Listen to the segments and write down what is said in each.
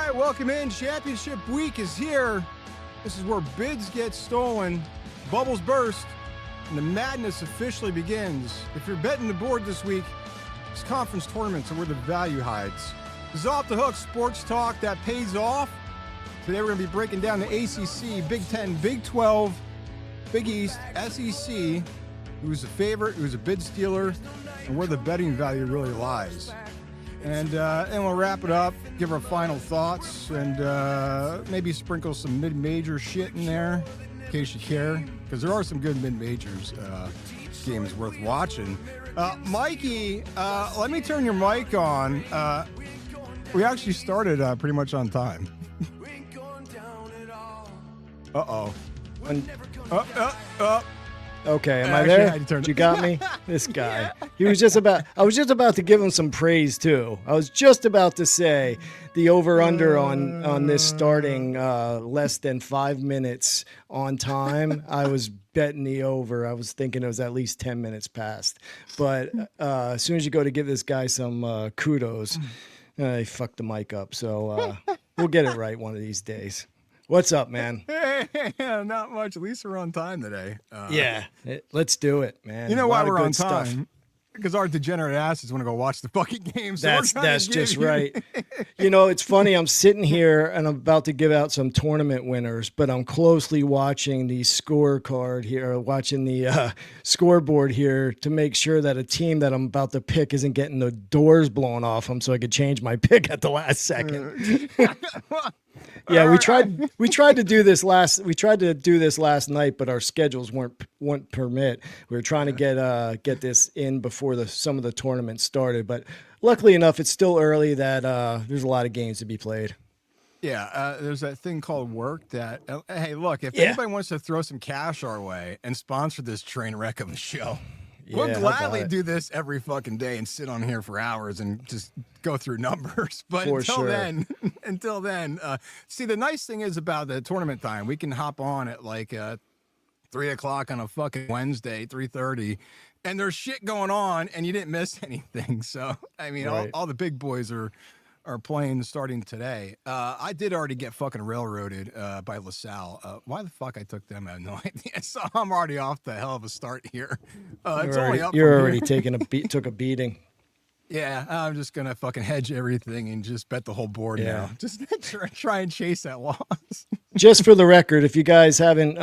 right, welcome in. Championship week is here. This is where bids get stolen, bubbles burst, and the madness officially begins. If you're betting the board this week, these conference tournaments are where the value hides. This is Off the Hook sports talk that pays off. Today we're going to be breaking down the ACC, Big Ten, Big 12, Big East, SEC, who's a favorite, who's a bid stealer, and where the betting value really lies. And we'll wrap it up, give our final thoughts, and maybe sprinkle some mid-major shit in there, in case you care, because there are some good mid-majors games worth watching. Mikey, let me turn your mic on. We actually started pretty much on time. Uh-oh. Okay, am I there? You got me? This guy. He was just about, I was just about to give him some praise too. I was just about to say the over-under on this starting less than 5 minutes on time. I was betting the over. I was thinking it was at least 10 minutes past. But as soon as you go to give this guy some kudos, he fucked the mic up. So we'll get it right one of these days. What's up, man? Hey, not much. At least we're on time today. Let's do it, man. You know why we're on time? Because our degenerate asses want to go watch the fucking game. So that's just right. You know, it's funny. I'm sitting here and I'm about to give out some tournament winners, but I'm closely watching the scorecard here, watching the scoreboard here to make sure that a team that I'm about to pick isn't getting the doors blown off them, so I could change my pick at the last second. Yeah, we tried to do this last night, but our schedules wouldn't permit. We were trying to get this in before some of the tournaments started, but luckily enough, it's still early that there's a lot of games to be played. Yeah, there's that thing called work that, hey, look, if anybody wants to throw some cash our way and sponsor this train wreck of a show, we'll gladly do this every fucking day and sit on here for hours and just go through numbers. But until then, see, the nice thing is about the tournament time, we can hop on at like 3 o'clock on a fucking Wednesday, 3:30, and there's shit going on and you didn't miss anything. So, I mean, right. all the big boys are playing starting today. I did already get fucking railroaded by LaSalle. Why the fuck I took them, I have no idea. So I'm already off the hell of a start here. You're already took a beating. Yeah, I'm just gonna fucking hedge everything and just bet the whole board now. Just try and chase that loss. Just for the record, if you guys haven't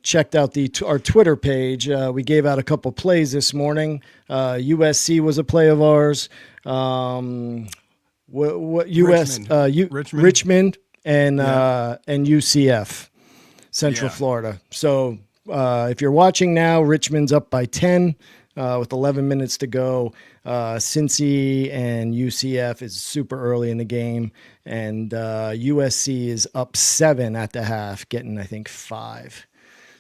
checked out our Twitter page, we gave out a couple plays this morning. USC was a play of ours. Richmond and UCF, Central Florida. So if you're watching now, Richmond's up by 10 with 11 minutes to go. Cincy and UCF is super early in the game, and USC is up 7 at the half, getting I think 5.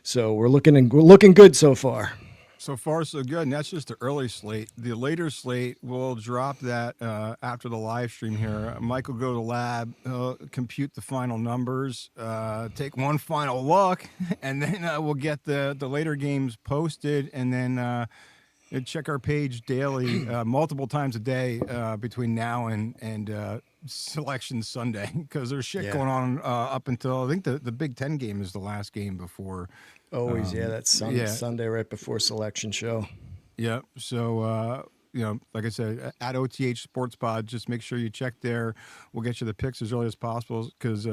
So we're looking good so far. So far, so good. And that's just the early slate. The later slate, we'll drop that after the live stream here. Mike will go to the lab, compute the final numbers, take one final look, and then we'll get the later games posted, and then check our page daily, multiple times a day between now and Selection Sunday, because there's shit going on up until, I think the Big Ten game is the last game before. Always, that's Sunday right before selection show. Yeah, so, like I said, at OTH Sports Pod, just make sure you check there. We'll get you the picks as early as possible, because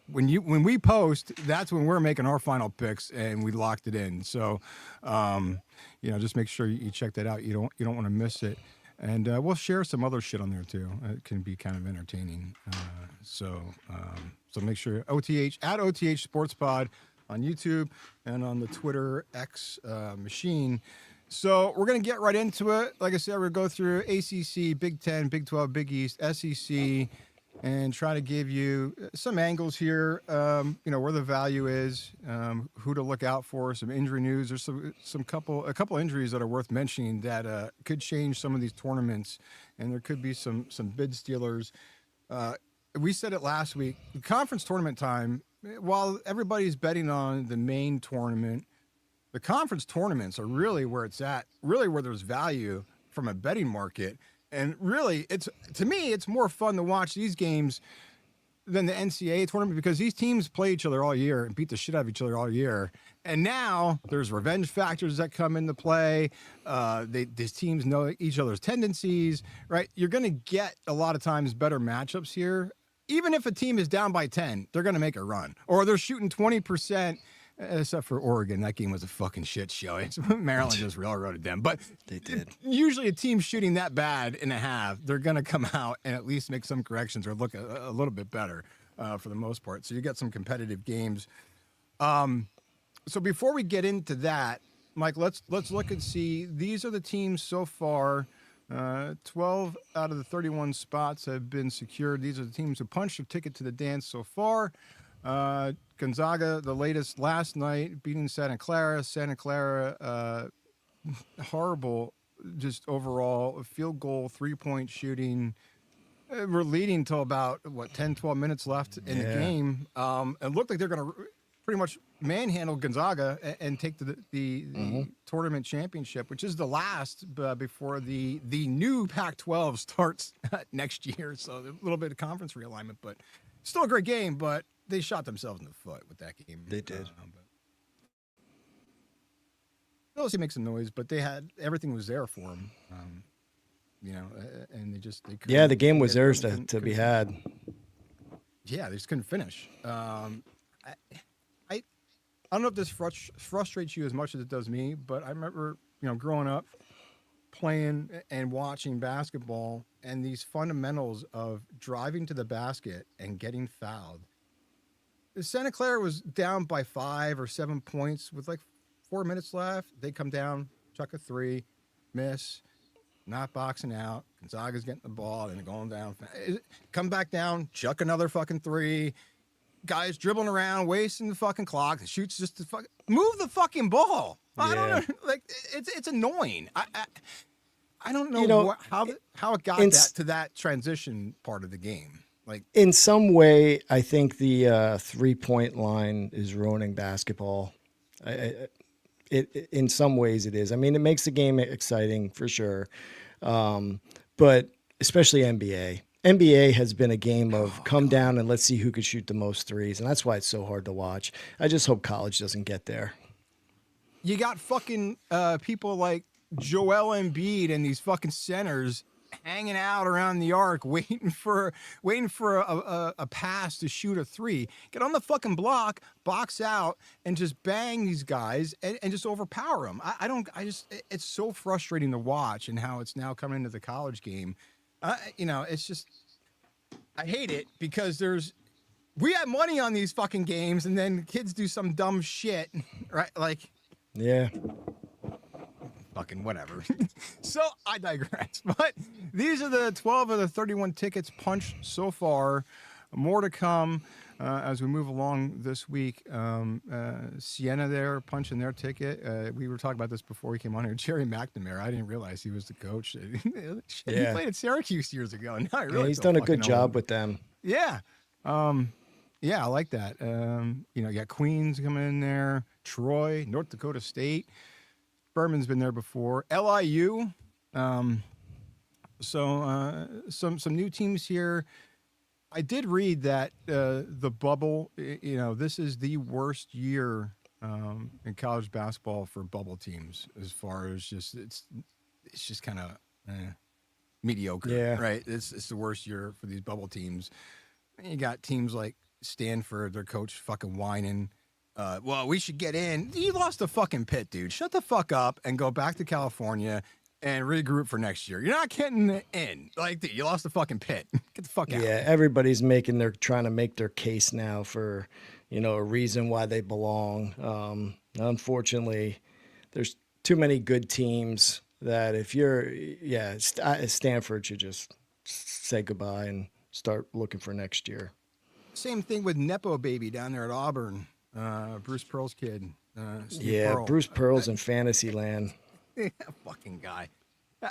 when we post, that's when we're making our final picks, and we locked it in. So, just make sure you check that out. You don't want to miss it. And we'll share some other shit on there, too. It can be kind of entertaining. So make sure at OTH Sports Pod on YouTube and on the Twitter X machine. So we're going to get right into it. Like I said, we're going to go through ACC, Big 10, Big 12, Big East, SEC, and try to give you some angles here, where the value is, who to look out for, some injury news. There's a couple injuries that are worth mentioning that could change some of these tournaments, and there could be some bid stealers. We said it last week, conference tournament time, while everybody's betting on the main tournament, the conference tournaments are really where it's at, really where there's value from a betting market. And really, to me, it's more fun to watch these games than the NCAA tournament because these teams play each other all year and beat the shit out of each other all year. And now there's revenge factors that come into play. These teams know each other's tendencies, right? You're going to get a lot of times better matchups here. Even if a team is down by 10, they're going to make a run. Or they're shooting 20%, except for Oregon. That game was a fucking shit show. Maryland just railroaded them. But they did. Usually a team shooting that bad in a half, they're going to come out and at least make some corrections or look a little bit better for the most part. So you get some competitive games. So before we get into that, Mike, let's look and see. These are the teams so far. 12 out of the 31 spots have been secured. These are the teams who punched a ticket to the dance so far. Gonzaga, the latest last night, beating Santa Clara. Santa Clara, horrible, just overall field goal, 3-point shooting. We're leading till about 10, 12 minutes left in the game. It looked like they're going to pretty much manhandle Gonzaga and take the tournament championship, which is the last before the new Pac-12 starts next year. So a little bit of conference realignment, but still a great game. But they shot themselves in the foot with that game. They did. LSU makes some noise, but they had everything was there for them. And they the game was theirs to be had. Yeah, they just couldn't finish. I don't know if this frustrates you as much as it does me, but I remember, growing up playing and watching basketball and these fundamentals of driving to the basket and getting fouled. Santa Clara was down by 5 or 7 points with 4 minutes left. They come down, chuck a 3, miss, not boxing out. Gonzaga's getting the ball and they're going down. Come back down, chuck another fucking 3. Guys dribbling around, wasting the fucking clock. The shoots just to move the fucking ball. Yeah. I don't know. It's annoying. I don't know how it got to that transition part of the game. In some way, I think the 3-point line is ruining basketball. In some ways, it is. I mean, it makes the game exciting for sure, but especially NBA. NBA has been a game of come down and let's see who could shoot the most threes, and that's why it's so hard to watch. I just hope college doesn't get there. You got fucking people like Joel Embiid and these fucking centers hanging out around the arc, waiting for a pass to shoot a 3. Get on the fucking block, box out, and just bang these guys and just overpower them. It's so frustrating to watch and how it's now coming into the college game. It's just, I hate it because we have money on these fucking games and then kids do some dumb shit, right? Yeah. Fucking whatever. So I digress. But these are the 12 of the 31 tickets punched so far. More to come as we move along this week. Siena there punching their ticket. We were talking about this before we came on here. Jerry McNamara, I didn't realize he was the coach. He played at Syracuse years ago. Now he's done a good job with them. Yeah. I like that. You got Queens coming in there, Troy, North Dakota State. Furman's been there before. LIU. So some new teams here. I did read that the bubble, this is the worst year in college basketball for bubble teams as far as it's just kind of mediocre, right? It's the worst year for these bubble teams. And you got teams like Stanford, their coach fucking whining. Well, we should get in. You lost the fucking Pitt, dude. Shut the fuck up and go back to California and regroup for next year. You're not getting in. Dude, you lost the fucking Pitt. Get the fuck out. Yeah, everybody's trying to make their case now for, a reason why they belong. Unfortunately, there's too many good teams that Stanford should just say goodbye and start looking for next year. Same thing with Nepo Baby down there at Auburn. Bruce Pearl's kid. Steve Pearl. Bruce Pearl's in fantasy land. Yeah, fucking guy.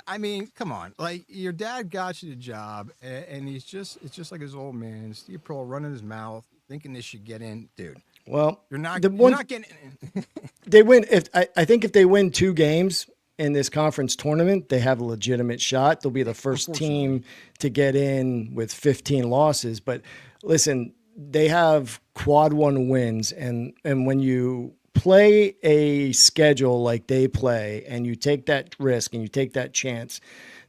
I mean, come on. Your dad got you the job, and it's just like his old man, Steve Pearl, running his mouth, thinking they should get in, dude. Well, you're not getting in. They win. I think if they win 2 games in this conference tournament, they have a legitimate shot. They'll be the first team to get in with 15 losses. But Listen, they have quad one wins, and when you play a schedule like they play, and you take that risk and you take that chance,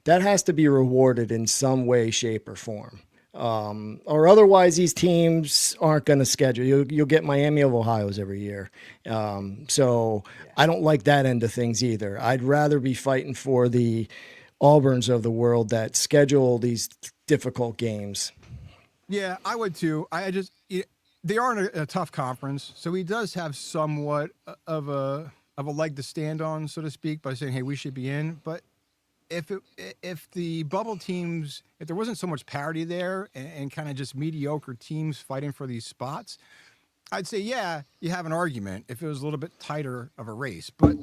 that has to be rewarded in some way, shape, or form. Or otherwise, these teams aren't going to schedule. You'll get Miami of Ohio's every year. So I don't like that end of things either. I'd rather be fighting for the Auburns of the world that schedule these difficult games. Yeah, I would too. They are in a tough conference, so he does have somewhat of a leg to stand on, so to speak, by saying, "Hey, we should be in." But if the bubble teams, if there wasn't so much parity there and kind of just mediocre teams fighting for these spots, I'd say yeah, you have an argument if it was a little bit tighter of a race. But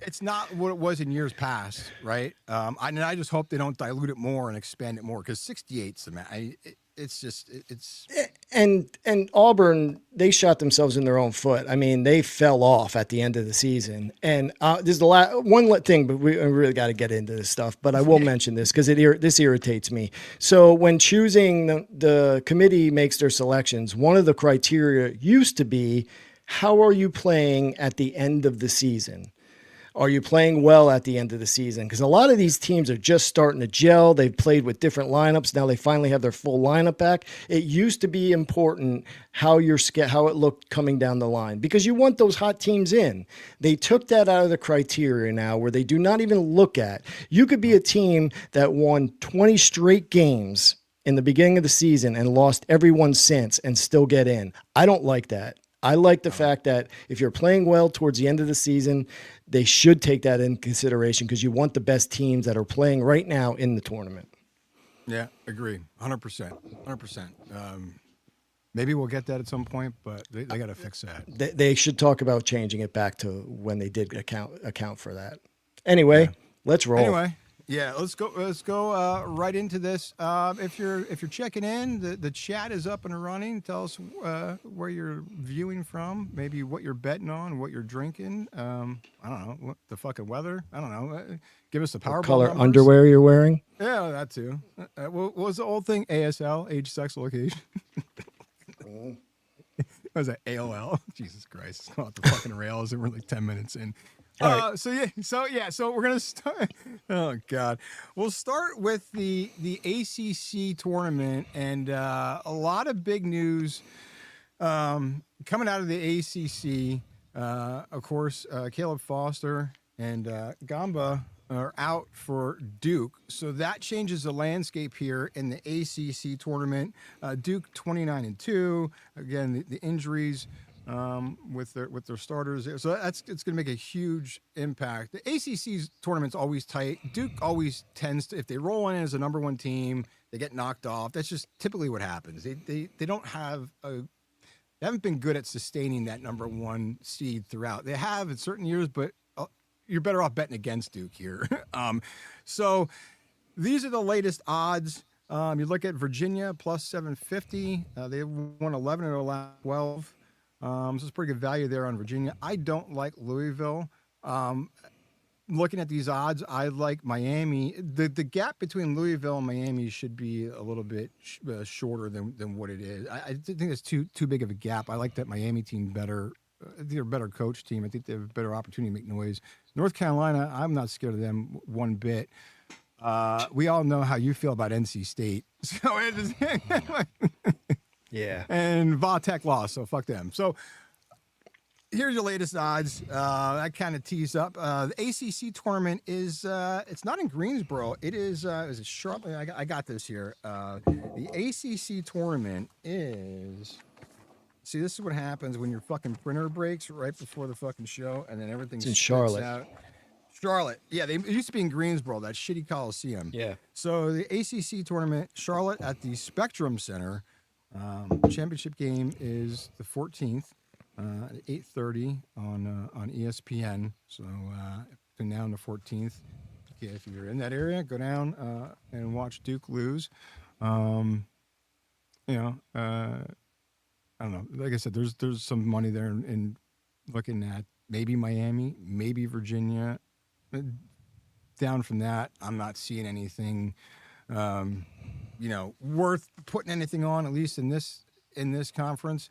it's not what it was in years past, right? I just hope they don't dilute it more and expand it more because 68's the man. It's And Auburn, they shot themselves in their own foot. I mean, they fell off at the end of the season. And this is the one thing, but we really got to get into this stuff. But I will mention this because this irritates me. So when choosing, the committee makes their selections, one of the criteria used to be, how are you playing at the end of the season? Are you playing well at the end of the season? Because a lot of these teams are just starting to gel. They've played with different lineups. Now they finally have their full lineup back. It used to be important how it looked coming down the line because you want those hot teams in. They took that out of the criteria now where they do not even look at. You could be a team that won 20 straight games in the beginning of the season and lost every one since and still get in. I don't like that. I like the fact that if you're playing well towards the end of the season, they should take that in consideration because you want the best teams that are playing right now in the tournament. Yeah, agree. 100%. 100%. Maybe we'll get that at some point, but they got to fix that. They should talk about changing it back to when they did account for that. Anyway, let's roll. Anyway, yeah, let's go right into this. If you're checking in, the chat is up and running. Tell us where you're viewing from, maybe what you're betting on, what you're drinking. I don't know, what the fucking weather. I don't know. Give us the Powerball Color numbers. underwear you're wearing. Yeah, that too. What was the old thing? ASL, age, sex, location. What was that? AOL. Jesus Christ, it's going off the fucking rails, and we're like 10 minutes in. Right. So we're gonna start. Oh God, we'll start with the ACC tournament and a lot of big news coming out of the ACC. Of course, Caleb Foster and Gamba are out for Duke, so that changes the landscape here in the ACC tournament. Duke 29-2. Again, the injuries. With their starters, so it's going to make a huge impact. The ACC's tournament's always tight. Duke always tends to, if they roll in as a number one team, they get knocked off. That's just typically what happens. They don't have they haven't been good at sustaining that number one seed throughout. They have in certain years, but you're better off betting against Duke here. So these are the latest odds. You look at Virginia plus 750. They won 11 of their last 12. So it's pretty good value there on Virginia. I don't like Louisville. Looking at these odds, I like Miami. The gap between Louisville and Miami should be a little bit shorter than what it is. I think it's too big of a gap. I like that Miami team better. I think they're a better coach team. I think they have a better opportunity to make noise. North Carolina, I'm not scared of them one bit. We all know how you feel about NC State. So it is. Yeah. And Vatech lost, so fuck them. So here's your latest odds. I kind of tease up. The ACC tournament is it's not in Greensboro. It is it Charlotte? I got this here. The ACC tournament is. See, this is what happens when your fucking printer breaks right before the fucking show, and then everything's in Charlotte. out. Charlotte. Yeah, it used to be in Greensboro, that shitty Coliseum. Yeah. So the ACC tournament, Charlotte at the Spectrum Center. Championship game is the 14th at 8:30 on ESPN. So between now and the 14th, if you're in that area, go down and watch Duke lose. I don't know. Like I said, there's some money there in looking at maybe Miami, maybe Virginia. Down from that, I'm not seeing anything worth putting anything on, at least in this conference.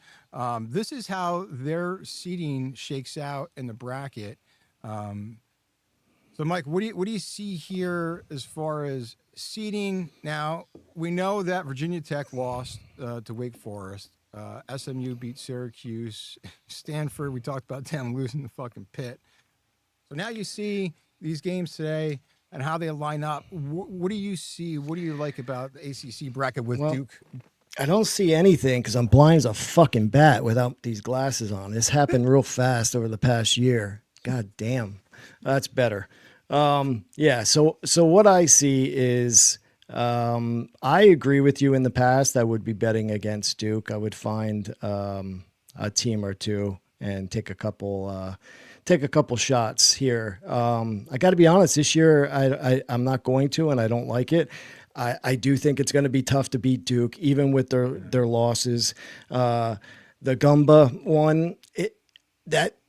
This is how their seeding shakes out in the bracket. So, Mike, what do you see here as far as seeding? Now, we know that Virginia Tech lost to Wake Forest. SMU beat Syracuse. Stanford, we talked about them losing the fucking pit. So now you see these games today and how they line up. What do you see? What do you like about the ACC bracket with Duke? I don't see anything because I'm blind as a fucking bat without these glasses on. This happened real fast over the past year. God damn. That's better. So what I see is I agree with you in the past. I would be betting against Duke. I would find a team or two and take a couple shots here. I got to be honest, this year I'm not going to, and I don't like it. I do think it's going to be tough to beat Duke, even with their losses. The Gumba one,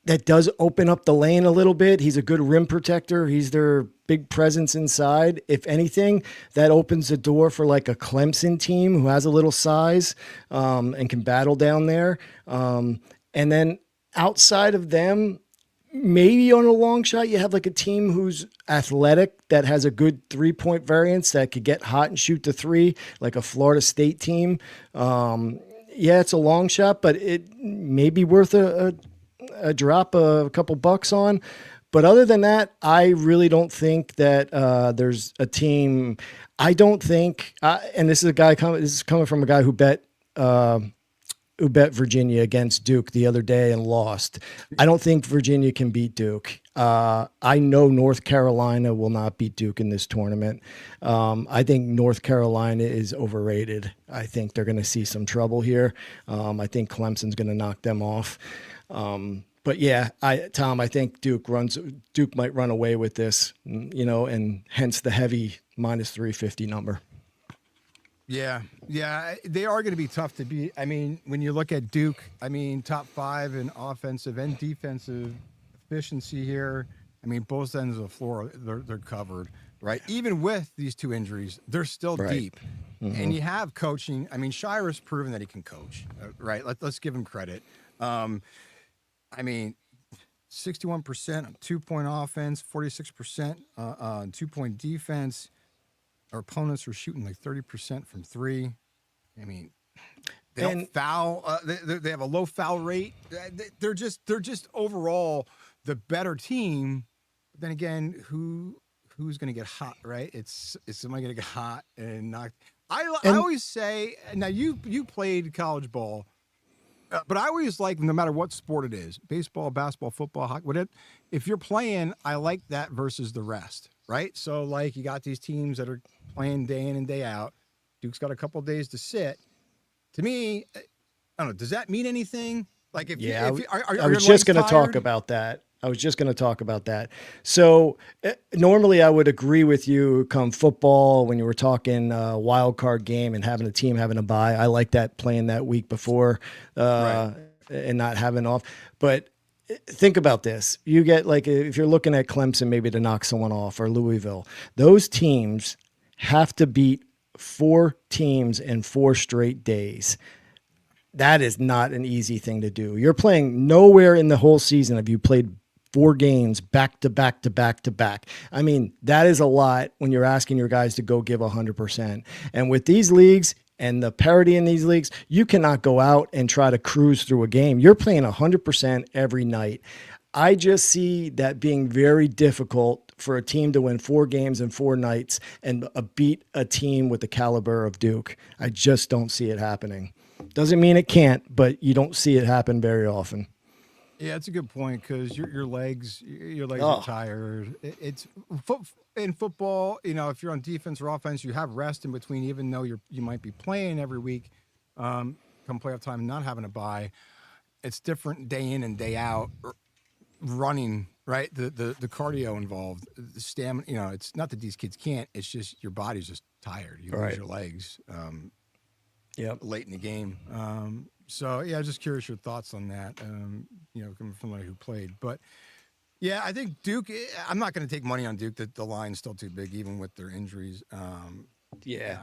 that does open up the lane a little bit. He's a good rim protector. He's their big presence inside. If anything, that opens the door for like a Clemson team who has a little size and can battle down there. And then outside of them, maybe on a long shot, you have like a team who's athletic that has a good 3-point variance that could get hot and shoot the three, like a Florida State team. It's a long shot, but it may be worth a drop a couple bucks on. But other than that, I really don't think that there's a team. I don't think, and this is coming from a guy who bet Virginia against Duke the other day and lost. I don't think Virginia can beat Duke. I know North Carolina will not beat Duke in this tournament. I think North Carolina is overrated. I think they're going to see some trouble here. I think Clemson's going to knock them off. But yeah, Tom, I think Duke might run away with this, and hence the heavy -350 number. Yeah, they are going to be tough to beat. I mean, when you look at Duke, top 5 in offensive and defensive efficiency here. I mean, both ends of the floor, they're covered, right? Even with these 2 injuries, they're still deep. Mm-hmm. And you have coaching. I mean, Shire's proven that he can coach, right? Let's give him credit. 61% on 2-point offense, 46% on 2-point defense. Our opponents were shooting like 30% from 3. I mean, they don't foul. They have a low foul rate. They're just overall the better team. But then again, who's going to get hot, right? It's somebody going to get hot and knock. I always say, now you played college ball. But I always like, no matter what sport it is, baseball, basketball, football, hockey, whatever, if you're playing, I like that versus the rest, right? So, like, you got these teams that are playing day in and day out. Duke's got a couple of days to sit. To me, I don't know, does that mean anything? Like, I was just going to talk about that. So normally I would agree with you come football when you were talking wild card game and having a team having a bye. I like that playing that week before and not having off. But think about this. You get like, if you're looking at Clemson, maybe to knock someone off, or Louisville, those teams have to beat 4 teams in 4 straight days. That is not an easy thing to do. You're playing nowhere in the whole season have you played 4 games back to back to back to back. I mean, that is a lot when you're asking your guys to go give 100%. And with these leagues and the parity in these leagues, you cannot go out and try to cruise through a game. You're playing 100% every night. I just see that being very difficult for a team to win 4 games in 4 nights and beat a team with the caliber of Duke. I just don't see it happening. Doesn't mean it can't, but you don't see it happen very often. Yeah, it's a good point because your legs are tired. It's in football. If you're on defense or offense, you have rest in between, even though you might be playing every week. Come playoff time, and not having a bye, it's different day in and day out. Running, right? The cardio involved, the stamina. It's not that these kids can't. It's just your body's just tired. You lose your legs. Late in the game. So, just curious your thoughts on that, coming from somebody who played. But, yeah, I think Duke, I'm not going to take money on Duke. The line's still too big, even with their injuries. Yeah.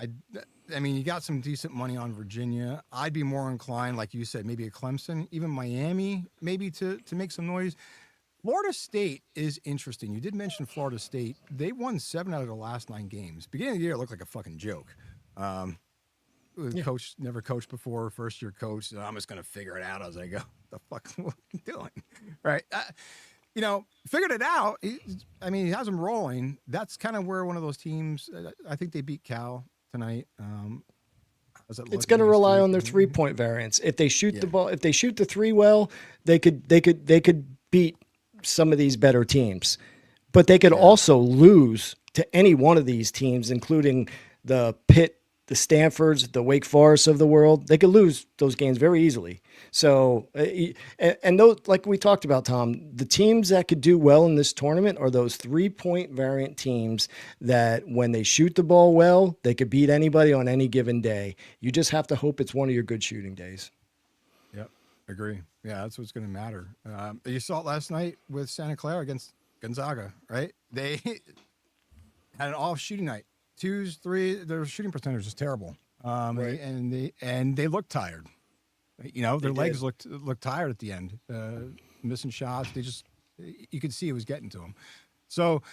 I mean, you got some decent money on Virginia. I'd be more inclined, like you said, maybe a Clemson, even Miami, maybe to make some noise. Florida State is interesting. You did mention Florida State. They won 7 out of the last 9 games. Beginning of the year, it looked like a fucking joke. Yeah. Coach never coached before, first year coach. So I'm just gonna figure it out as I go. The fuck, what are you doing? Right? Figured it out. I mean, he has them rolling. That's kind of where one of those teams. I think they beat Cal tonight. How's it It's look going to against rely Duke? on their 3-point variance. If they shoot Yeah. the ball, if they shoot the three well, they could beat some of these better teams. But they could also lose to any one of these teams, including the Pitt, the Stanfords, the Wake Forests of the world. They could lose those games very easily. So, and those, like we talked about, Tom, the teams that could do well in this tournament are those 3-point variant teams that when they shoot the ball well, they could beat anybody on any given day. You just have to hope it's one of your good shooting days. Yep, agree. Yeah, that's what's going to matter. You saw it last night with Santa Clara against Gonzaga, right? They had an off shooting night. 2s, 3. Their shooting percentage is terrible, Right. and they looked tired. Their legs did. looked tired at the end, missing shots. You could see it was getting to them. So,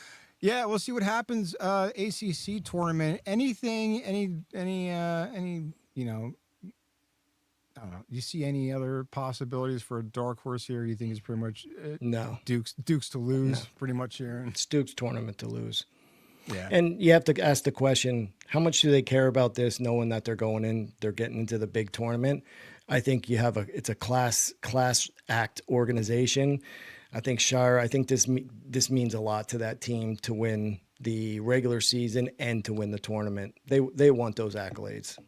yeah, we'll see what happens. ACC tournament. Anything? Any? I don't know. You see any other possibilities for a dark horse here? You think it's pretty much No, Duke's to lose pretty much here. it's Duke's tournament to lose. Yeah. And you have to ask the question, how much do they care about this, knowing that they're getting into the big tournament? I think it's a class act organization. I think this means a lot to that team to win the regular season and to win the tournament. They want those accolades.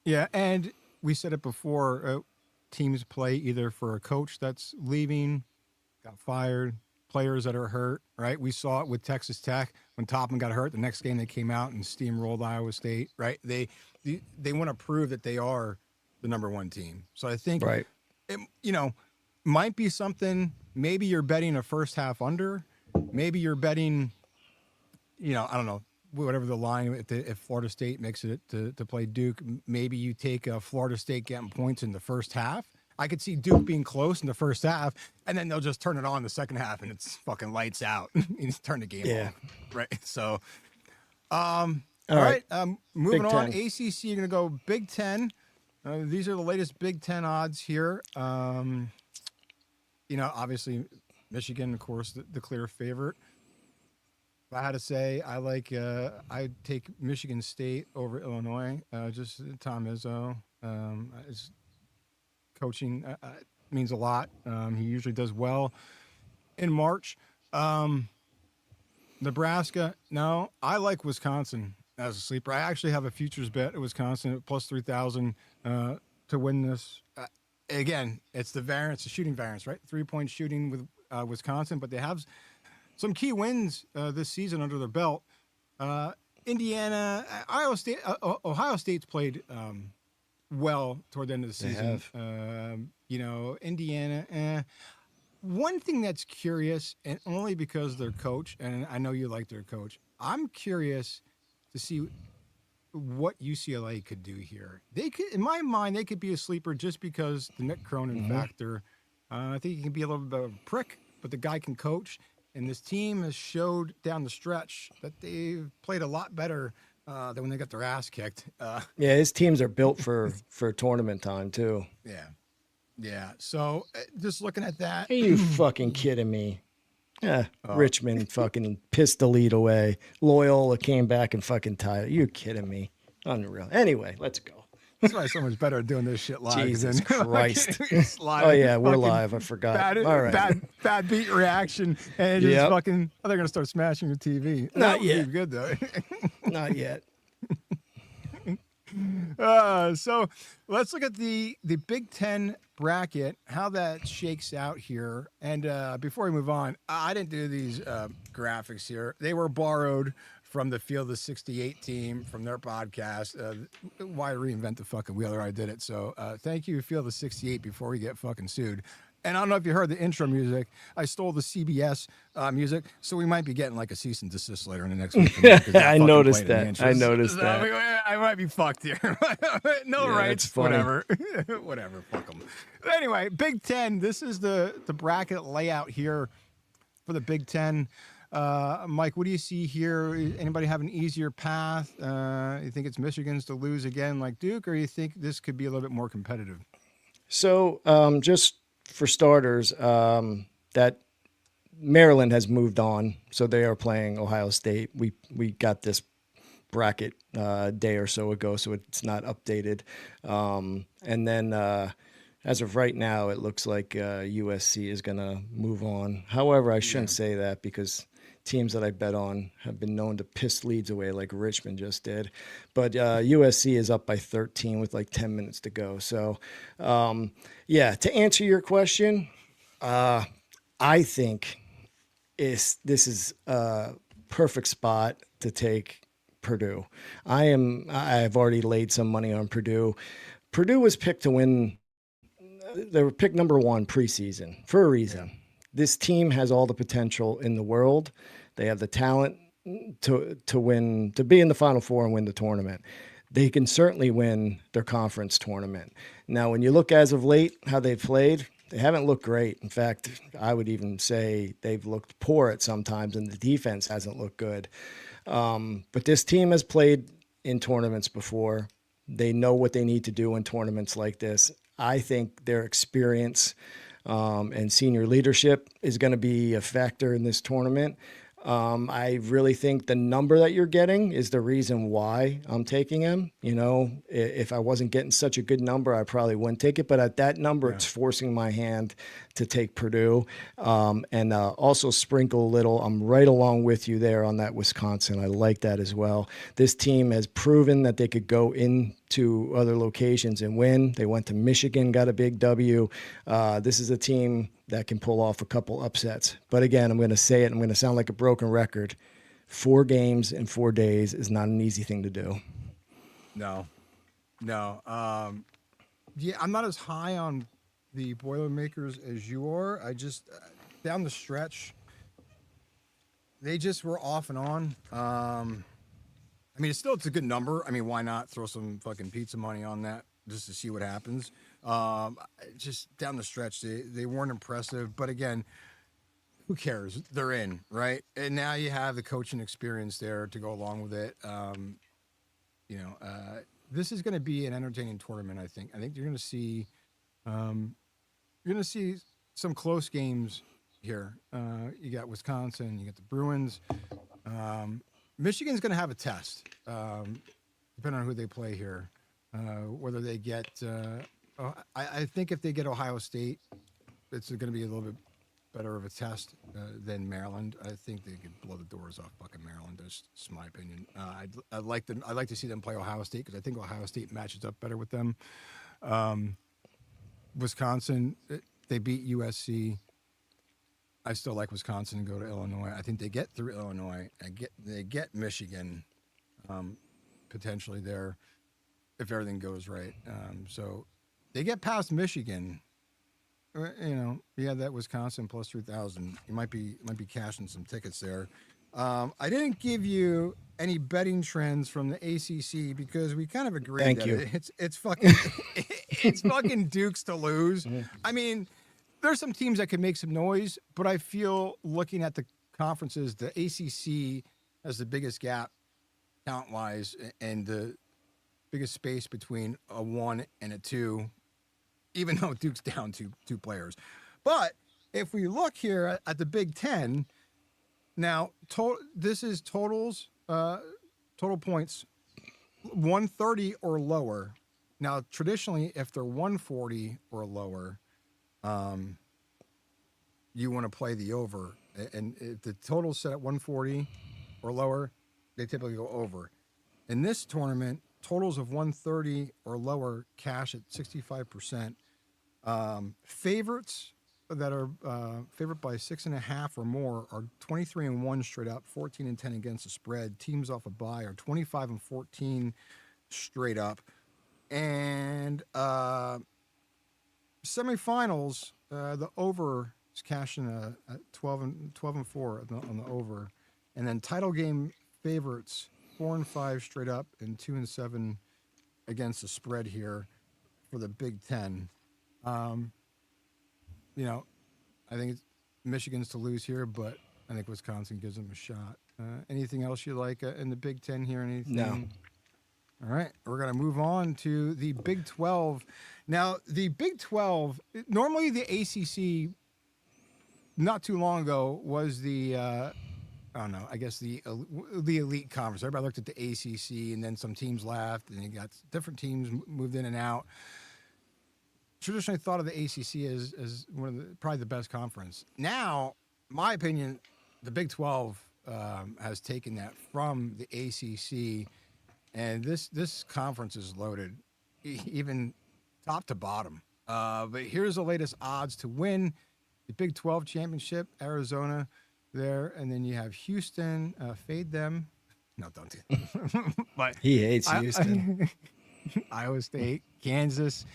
Yeah, and we said it before. Teams play either for a coach that's leaving, got fired, players that are hurt. Right? We saw it with Texas Tech when Toppin got hurt. The next game they came out and steamrolled Iowa State. Right? They want to prove that they are the number 1 team. So I think Right. it, might be something. Maybe you're betting a first half under. Maybe you're betting. I don't know. Whatever the line, if Florida State makes it to play Duke, maybe you take Florida State getting points in the first half. I could see Duke being close in the first half, and then they'll just turn it on in the second half, and it's fucking lights out. You just turn the game off, right? So, all right. Moving Big on. Ten. ACC, you're gonna go Big Ten. These are the latest Big Ten odds here. Obviously, Michigan, of course, the clear favorite. If I had to say, I'd take Michigan State over Illinois. Just Tom Izzo. His coaching means a lot. He usually does well in March. Nebraska, no. I like Wisconsin as a sleeper. I actually have a futures bet at Wisconsin at plus 3,000 to win this. Again, it's the shooting variance, right? 3-point shooting with Wisconsin, but they have some key wins this season under their belt. Indiana, Ohio State's played well toward the end of the season. Indiana. One thing that's curious, and only because their coach, and I know you like their coach, I'm curious to see what UCLA could do here. They could, in my mind, they could be a sleeper just because the Nick Cronin factor. I think he can be a little bit of a prick, but the guy can coach. And this team has showed down the stretch that they've played a lot better than when they got their ass kicked. Yeah, his teams are built for tournament time too. Yeah. So just looking at that. Are you fucking kidding me? Yeah, Richmond fucking pissed the lead away. Loyola came back and fucking tied it. You're kidding me. Unreal. Anyway, let's go. That's why it's so much better at doing this shit live. Jesus Christ. Live, Oh, yeah, we're live. I forgot. All right. Bad beat reaction. And just Yep. fucking, they're going to start smashing your TV. Not That would yet. be good, though. Not yet. So let's look at the Big Ten bracket, how that shakes out here. And before we move on, I didn't do these graphics here. They were borrowed from the Field of 68 team from their podcast. Why reinvent the fucking wheel? I did it. So thank you, Field of 68, before we get fucking sued. And I don't know if you heard the intro music. I stole the CBS music, so we might be getting like a cease and desist later in the next week. From them, 'cause that I fucking noticed played in the that. I intros. noticed So, that. I might be fucked here. No Yeah, rights, that's funny. whatever. Whatever, fuck them. Anyway, Big Ten. This is the bracket layout here for the Big Ten. Mike, what do you see here? Anybody have an easier path? You think it's Michigan's to lose again like Duke, or you think this could be a little bit more competitive? So, just for starters, that Maryland has moved on, so they are playing Ohio State. We got this bracket a day or so ago, so it's not updated. And then as of right now, it looks like USC is going to move on. However, I shouldn't say that because teams that I bet on have been known to piss leads away like Richmond just did. But USC is up by 13 with like 10 minutes to go. So, to answer your question, I think this is a perfect spot to take Purdue. I've already laid some money on Purdue. Purdue was picked to win. They were picked number 1 preseason for a reason. Yeah. This team has all the potential in the world. They have the talent to win, to be in the Final Four and win the tournament. They can certainly win their conference tournament. Now, when you look as of late how they've played, they haven't looked great. In fact, I would even say they've looked poor at some times, and the defense hasn't looked good. But this team has played in tournaments before. They know what they need to do in tournaments like this. I think their experience and senior leadership is going to be a factor in this tournament. I really think the number that you're getting is the reason why I'm taking him. You know, if I wasn't getting such a good number, I probably wouldn't take it. But at that number, it's forcing my hand to take Purdue. And also sprinkle a little. I'm right along with you there on that Wisconsin. I like that as well. This team has proven that they could go into other locations and win. They went to Michigan, got a big W. This is a team that can pull off a couple upsets. But again, I'm going to say it, I'm going to sound like a broken record. 4 games in 4 days is not an easy thing to do. No. Yeah, I'm not as high on the Boilermakers as you are. I just, down the stretch, they just were off and on. I mean, it's a good number. I mean, why not throw some fucking pizza money on that just to see what happens? Just down the stretch, they weren't impressive. But again, who cares? They're in, right? And now you have the coaching experience there to go along with it. This is going to be an entertaining tournament. I think you're going to see, some close games here. You got Wisconsin, you got the Bruins. Michigan's going to have a test, depending on who they play here. Whether they get, I think if they get Ohio State, it's going to be a little bit better of a test than Maryland. I think they could blow the doors off fucking Maryland. That's just my opinion. I'd like to see them play Ohio State because I think Ohio State matches up better with them. Wisconsin, they beat USC. I still like Wisconsin to go to Illinois. I think they get through Illinois. They get Michigan potentially there if everything goes right. So they get past Michigan. You had that Wisconsin plus 3,000. You might be cashing some tickets there. I didn't give you any betting trends from the ACC because we kind of agreed. Thank that you. It's fucking it's fucking Dukes to lose. I mean, there's some teams that could make some noise, but I feel looking at the conferences, the ACC has the biggest gap talent wise and the biggest space between a 1 and a 2. Even though Duke's down two players. But if we look here at the Big Ten, now this is totals, total points, 130 or lower. Now, traditionally, if they're 140 or lower, you want to play the over. And if the total's set at 140 or lower, they typically go over. In this tournament, totals of 130 or lower cash at 65%. Favorites that are favored by 6.5 or more are 23-1 straight up, 14-10 against the spread. Teams off a bye are 25-14 straight up, and semifinals The over is cashing at 12 and 4 on the over, and then title game favorites 4-5 straight up and 2-7 against the spread here for the Big Ten. You know, I think Michigan's to lose here, but I think Wisconsin gives them a shot. Anything else you like in the Big Ten here? Anything? No. All right, we're going to move on to the Big 12. Now, the Big 12, normally the ACC, not too long ago, was the, I don't know, I guess the elite conference. Everybody looked at the ACC, and then some teams left, and you got different teams moved in and out. Traditionally thought of the ACC as one of the, probably the best conference. Now, my opinion, the Big 12 has taken that from the ACC. And this conference is loaded, even top to bottom. But here's the latest odds to win the Big 12 championship, Arizona there. And then you have Houston, fade them. No, don't do it. But He hates Houston. Iowa State, Kansas.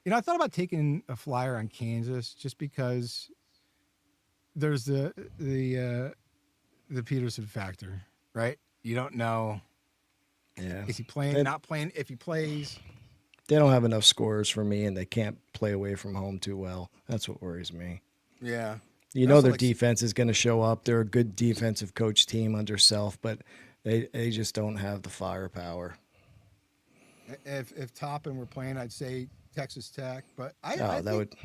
You know, I thought about taking a flyer on Kansas just because there's the Peterson factor, right? You don't know. Yeah. Is he playing? Not playing? If he plays, They don't have enough scorers for me, and they can't play away from home too well. That's what worries me. yeah. You know their defense is going to show up. They're a good defensive coach team under Self, but they just don't have the firepower. If Toppin were playing, I'd say Texas Tech, but I that think would.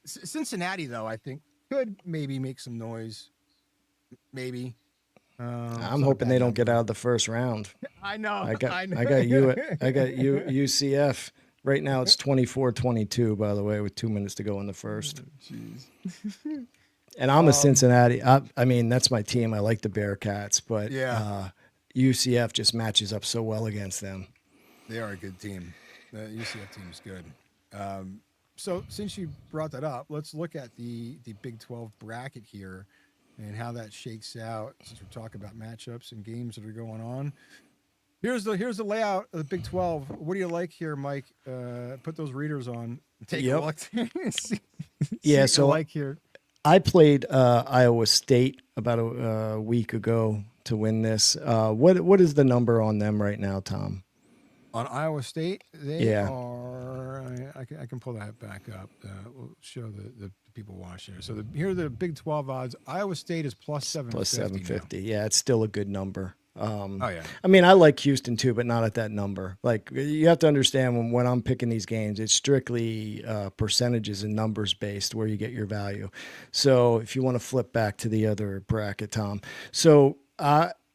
Cincinnati though I think could maybe make some noise. Maybe. I'm hoping they don't get out of the first round. I know. I got I know. I got UCF. Right now it's 24-22, by the way, with 2 minutes to go in the first. Jeez. And I'm a Cincinnati. I mean, that's my team. I like the Bearcats, but Yeah. UCF just matches up so well against them. They are a good team. The UCF team is good. So since you brought that up, let's look at the Big 12 bracket here and how that shakes out. Since we're talking about matchups and games that are going on, here's the layout of the Big 12. What do you like here, Mike? Put those readers on. Take a look. see Yeah, what so you like here. I played Iowa State about a week ago to win this. What is the number on them right now, Tom? On Iowa State, they Yeah. are. I can pull that back up. We'll show the people watch here. So here are the Big 12 odds. Iowa State is plus 750. Plus 750. Yeah, it's still a good number. Oh yeah. I mean, I like Houston too, but not at that number. Like, you have to understand when I'm picking these games, it's strictly percentages and numbers based where you get your value. So if you want to flip back to the other bracket, Tom. So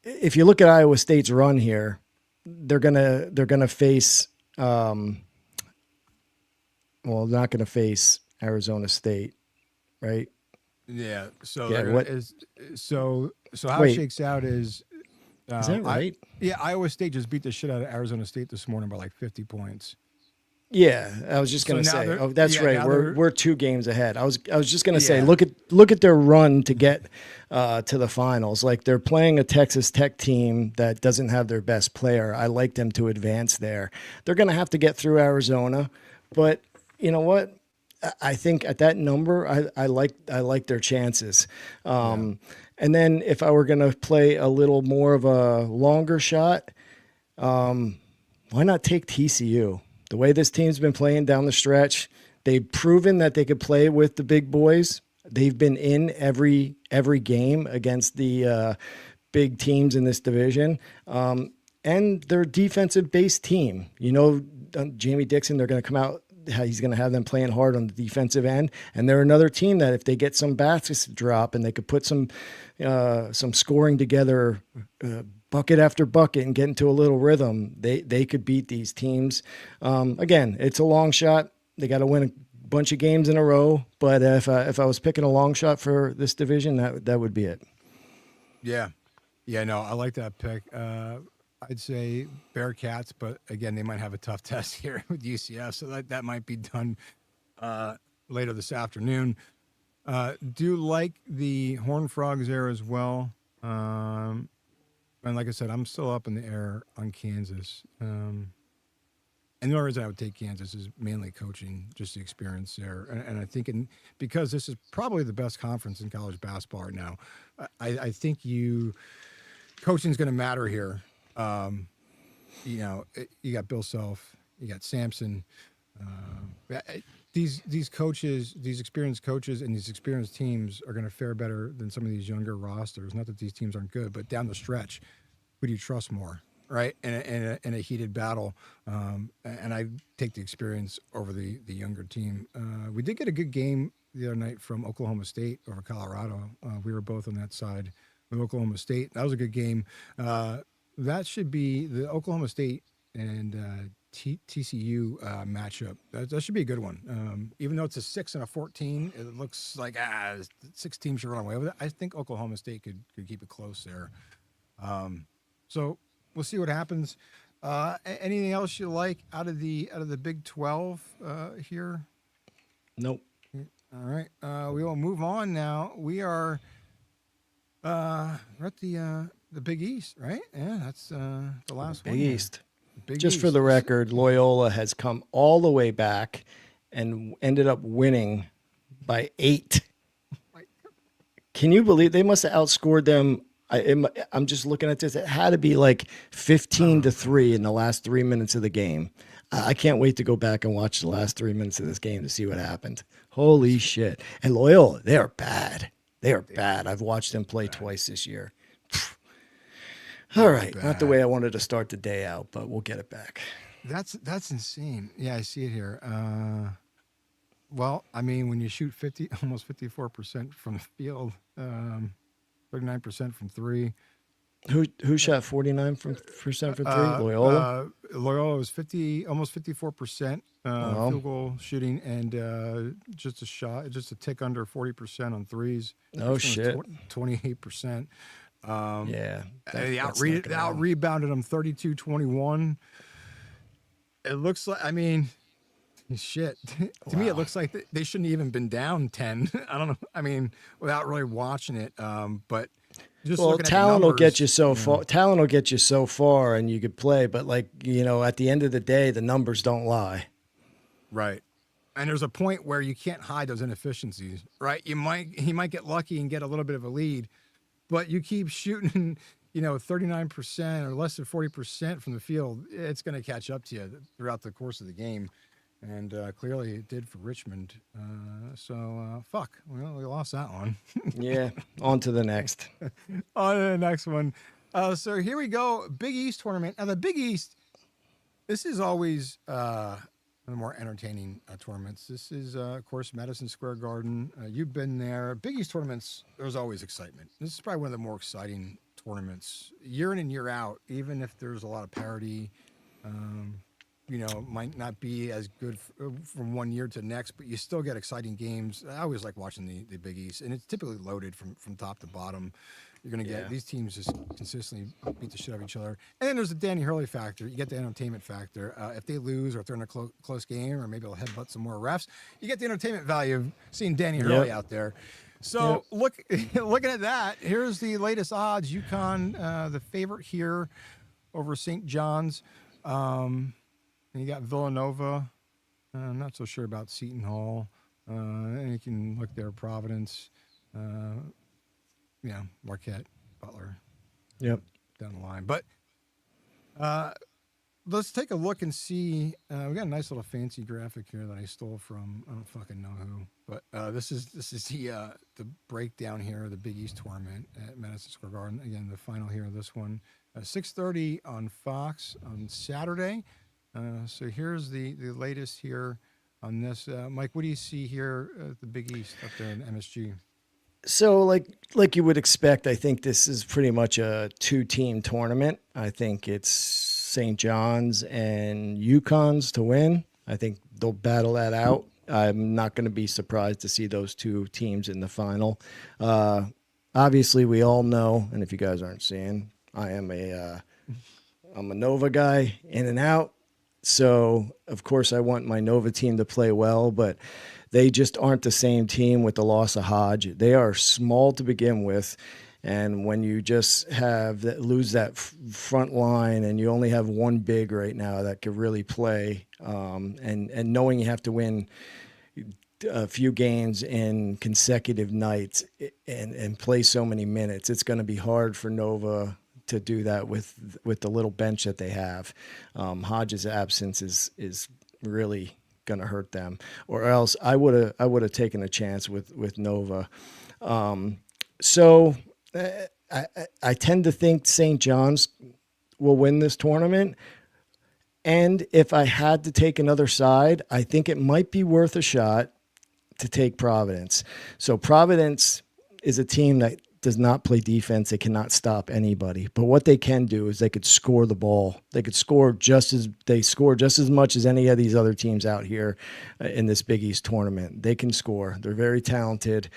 if you look at Iowa State's run here, they're gonna face. Well, they're not gonna face Arizona State, right? Yeah. So Yeah, there what- is so how Wait. it shakes out is. Is that right? Yeah, Iowa State just beat the shit out of Arizona State this morning by like 50 points. Yeah, I was just gonna So now say. they're- Oh, that's yeah, right. now We're they're- we're 2 games ahead. I was just gonna say. Yeah. Look at their run to get to the finals. Like, they're playing a Texas Tech team that doesn't have their best player. I like them to advance there. They're gonna have to get through Arizona, but you know what? I think at that number, I like their chances. And then if I were gonna play a little more of a longer shot, why not take TCU? The way this team's been playing down the stretch, they've proven that they could play with the big boys. They've been in every game against the big teams in this division. And they're a defensive-based team. You know, Jamie Dixon, they're going to come out. He's going to have them playing hard on the defensive end. And they're another team that if they get some baskets to drop and they could put some scoring together, bucket after bucket, and get into a little rhythm, they could beat these teams. Again, it's a long shot. They got to win a bunch of games in a row. But if I was picking a long shot for this division, that would be it. Yeah. Yeah, no, I like that pick. I'd say Bearcats, but again, they might have a tough test here with UCF, so that might be done later this afternoon. Do like the Horned Frogs there as well. And like I said, I'm still up in the air on Kansas. And the only reason I would take Kansas is mainly coaching, just the experience there. And I think because this is probably the best conference in college basketball right now, I think coaching is going to matter here. You got Bill Self, you got Sampson. These coaches, these experienced coaches, and these experienced teams are going to fare better than some of these younger rosters. Not that these teams aren't good, but down the stretch, who do you trust more, right? In a heated battle, and I take the experience over the younger team. We did get a good game the other night from Oklahoma State over Colorado. We were both on that side with Oklahoma State. That was a good game. That should be the Oklahoma State and TCU matchup. That should be a good one. Even though it's a 6 and a 14, it looks like 6 teams should run away with it. I think Oklahoma State could keep it close there. So we'll see what happens. Anything else you like out of the Big 12 here? Nope. All right. We will move on now. We are we're at the Big East, right? Yeah, that's the last one. Big East. Big Just East. for the record, Loyola has come all the way back and ended up winning by 8. Can you believe they must have outscored them? I'm just looking at this. It had to be like 15-3 in the last 3 minutes of the game. I can't wait to go back and watch the last 3 minutes of this game to see what happened. Holy shit. And Loyola, they are bad. They are bad. I've watched them play twice this year. All right. Not the way I wanted to start the day out, but we'll get it back. That's insane. Yeah, I see it here. Well, I mean, when you shoot almost 54% from the field, 39% from three. Who shot 49% from three? Loyola. Loyola was almost 54% field goal shooting, and just a tick under 40% on threes. Oh shit, 28%. Yeah, they out rebounded them 32-21. It looks like, I mean, shit. To me, it looks like they shouldn't even been down 10. I don't know. I mean, without really watching it, but. Just talent will get you so far. Talent will get you so far, and you could play. But at the end of the day, the numbers don't lie. Right, and there's a point where you can't hide those inefficiencies. Right, he might get lucky and get a little bit of a lead, but you keep shooting, 39% or less than 40% from the field, it's going to catch up to you throughout the course of the game. And clearly it did for Richmond. Fuck. Well, we lost that one. Yeah. On to the next. On to the next one. So here we go. Big East tournament. Now, the Big East, this is always one of the more entertaining tournaments. This is, of course, Madison Square Garden. You've been there. Big East tournaments, there's always excitement. This is probably one of the more exciting tournaments year in and year out, even if there's a lot of parity. Might not be as good from one year to the next, but you still get exciting games. I always like watching the Big East, and it's typically loaded from top to bottom. You're going to get these teams just consistently beat the shit out of each other. And then there's the Danny Hurley factor. You get the entertainment factor. If they lose or if they're in a close game, or maybe they'll headbutt some more refs, you get the entertainment value of seeing Danny Hurley out there. So looking at that, here's the latest odds. UConn, the favorite here over St. John's. And you got Villanova. I'm not so sure about Seton Hall. And you can look there, Providence. Marquette, Butler. Yep. Down the line. But let's take a look and see. We got a nice little fancy graphic here that I stole from, I don't fucking know who. But this is the breakdown here of the Big East tournament at Madison Square Garden. Again, the final here of this one. 6:30 on Fox on Saturday. So here's the latest here on this. Mike, what do you see here at the Big East up there in MSG? So like you would expect, I think this is pretty much a 2-team tournament. I think it's St. John's and UConn's to win. I think they'll battle that out. I'm not going to be surprised to see those two teams in the final. Obviously, we all know, and if you guys aren't seeing, I'm a Nova guy, in and out. So, of course, I want my Nova team to play well, but they just aren't the same team with the loss of Hodge. They are small to begin with, And when you just lose that front line, and you only have one big right now that could really play, and knowing you have to win a few games in consecutive nights and play so many minutes, it's going to be hard for Nova to do that with the little bench that they have. Hodges' absence is really going to hurt them, or else I would have taken a chance with Nova. So I tend to think St. John's will win this tournament. And if I had to take another side, I think it might be worth a shot to take Providence. So Providence is a team that does not play defense. They cannot stop anybody. But what they can do is they could score the ball. They could score just as much as any of these other teams out here in this Big East tournament. They can score. They're very talented.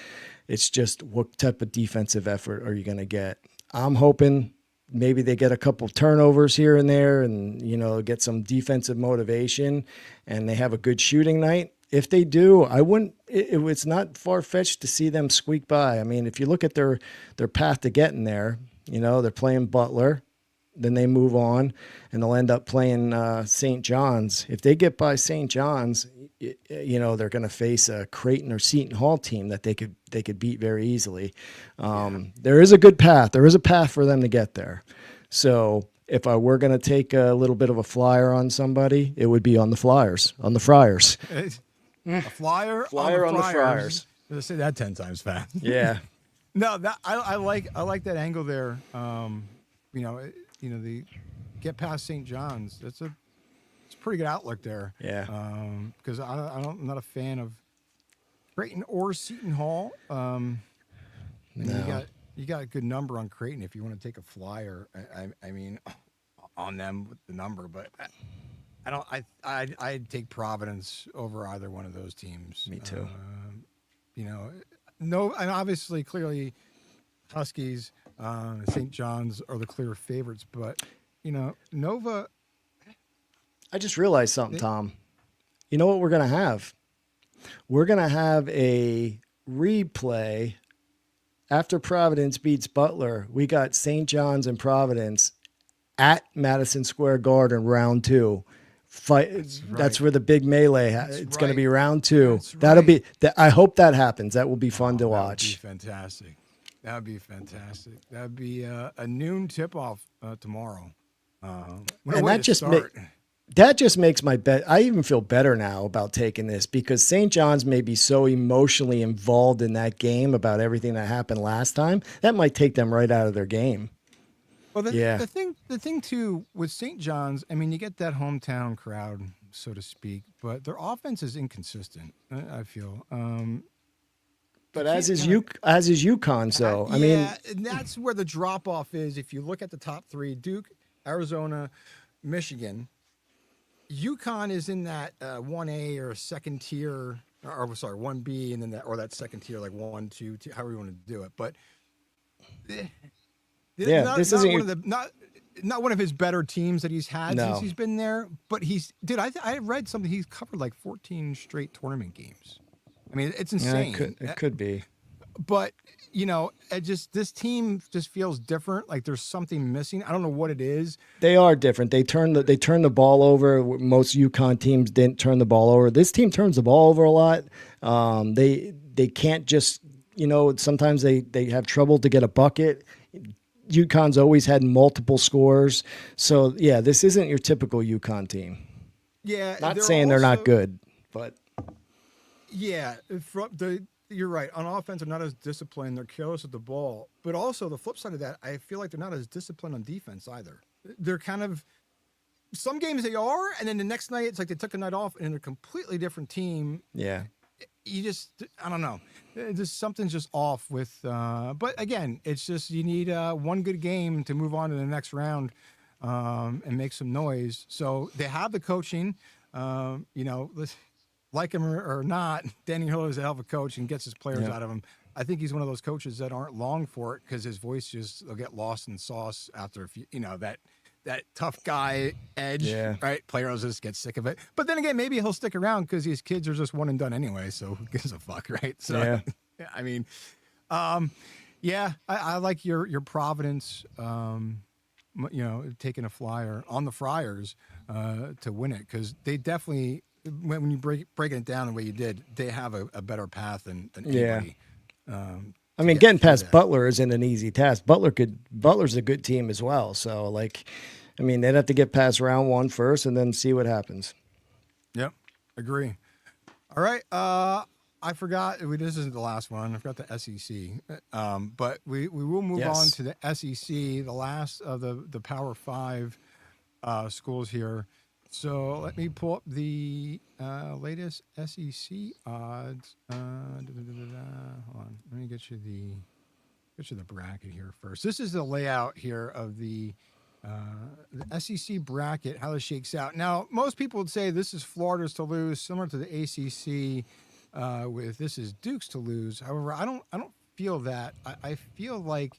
It's just what type of defensive effort are you going to get? I'm hoping maybe they get a couple turnovers here and there and, get some defensive motivation, and they have a good shooting night. If they do, it's not far-fetched to see them squeak by. I mean, if you look at their path to getting there, they're playing Butler, then they move on, and they'll end up playing St. John's. If they get by St. John's, they're going to face a Creighton or Seton Hall team that they could beat very easily. There is a good path. There is a path for them to get there. So if I were going to take a little bit of a flyer on somebody, it would be on the Friars. A flyer on the Friars. Let's say that 10 times fast. Yeah. No, that I like that angle there. The get past St. John's. It's a pretty good outlook there. Yeah. Because I'm not a fan of Creighton or Seton Hall. No. You got a good number on Creighton if you want to take a flyer. I mean, on them with the number, but I'd take Providence over either one of those teams. Me too. No, and obviously, clearly, Huskies, St. John's are the clear favorites, but Nova. I just realized something, Tom. You know what we're going to have? We're going to have a replay after Providence beats Butler. We got St. John's and Providence at Madison Square Garden, round 2. That's where the big melee. It's going to be round 2. That'll be. I hope that happens. That will be fun to watch. That would be fantastic. That would be a noon tip-off tomorrow. And that just makes my bet. I even feel better now about taking this because St. John's may be so emotionally involved in that game about everything that happened last time. That might take them right out of their game. Well, the thing too with St. John's, I mean, you get that hometown crowd, so to speak, but their offense is inconsistent. I feel. But as is UConn, so I mean, and that's where the drop off is. If you look at the top 3, Duke, Arizona, Michigan, UConn is in that 1A or second tier, or sorry, 1B, and then that second tier, like 1, 2, however you want to do it, but. This isn't not one of his better teams that he's had No. since he's been there. But I read something. He's covered like 14 straight tournament games. I mean, it's insane. It could be. But this team just feels different. Like there's something missing. I don't know what it is. They are different. They turn the ball over. Most UConn teams didn't turn the ball over. This team turns the ball over a lot. They can't just sometimes they have trouble to get a bucket. UConn's always had multiple scores. So, yeah, this isn't your typical UConn team. Yeah. Not saying they're not good, but. Yeah. You're right. On offense, they're not as disciplined. They're careless with the ball. But also, the flip side of that, I feel like they're not as disciplined on defense either. They're kind of. Some games they are, and then the next night, it's like they took a night off and they're a completely different team. Yeah. I don't know. Something's just off with, but again, it's just, you need one good game to move on to the next round and make some noise. So they have the coaching, like him or not, Danny Hiller is a hell of a coach and gets his players out of him. I think he's one of those coaches that aren't long for it because his voice will get lost in sauce after, that tough guy edge, right? Players just get sick of it. But then again, maybe he'll stick around because these kids are just one and done anyway. So who gives a fuck, right? So, I mean, Yeah, I like your Providence. Taking a flyer on the Friars to win it because they definitely when you breaking it down the way you did, they have a better path than Yeah. anybody I to mean, get getting through past that. Butler isn't an easy task. Butler's a good team as well. So, like, I mean, they'd have to get past round one first and then see what happens. Yep, agree. All right. I forgot. This isn't the last one. I forgot the SEC. But we will move on Yes. to the SEC, the last of the Power Five schools here. So let me pull up the latest SEC odds. Hold on. Let me get you the bracket here first. This is the layout here of the SEC bracket, how it shakes out. Now, most people would say this is Florida's to lose, similar to the ACC. With this is Duke's to lose. However, I don't feel that. I feel like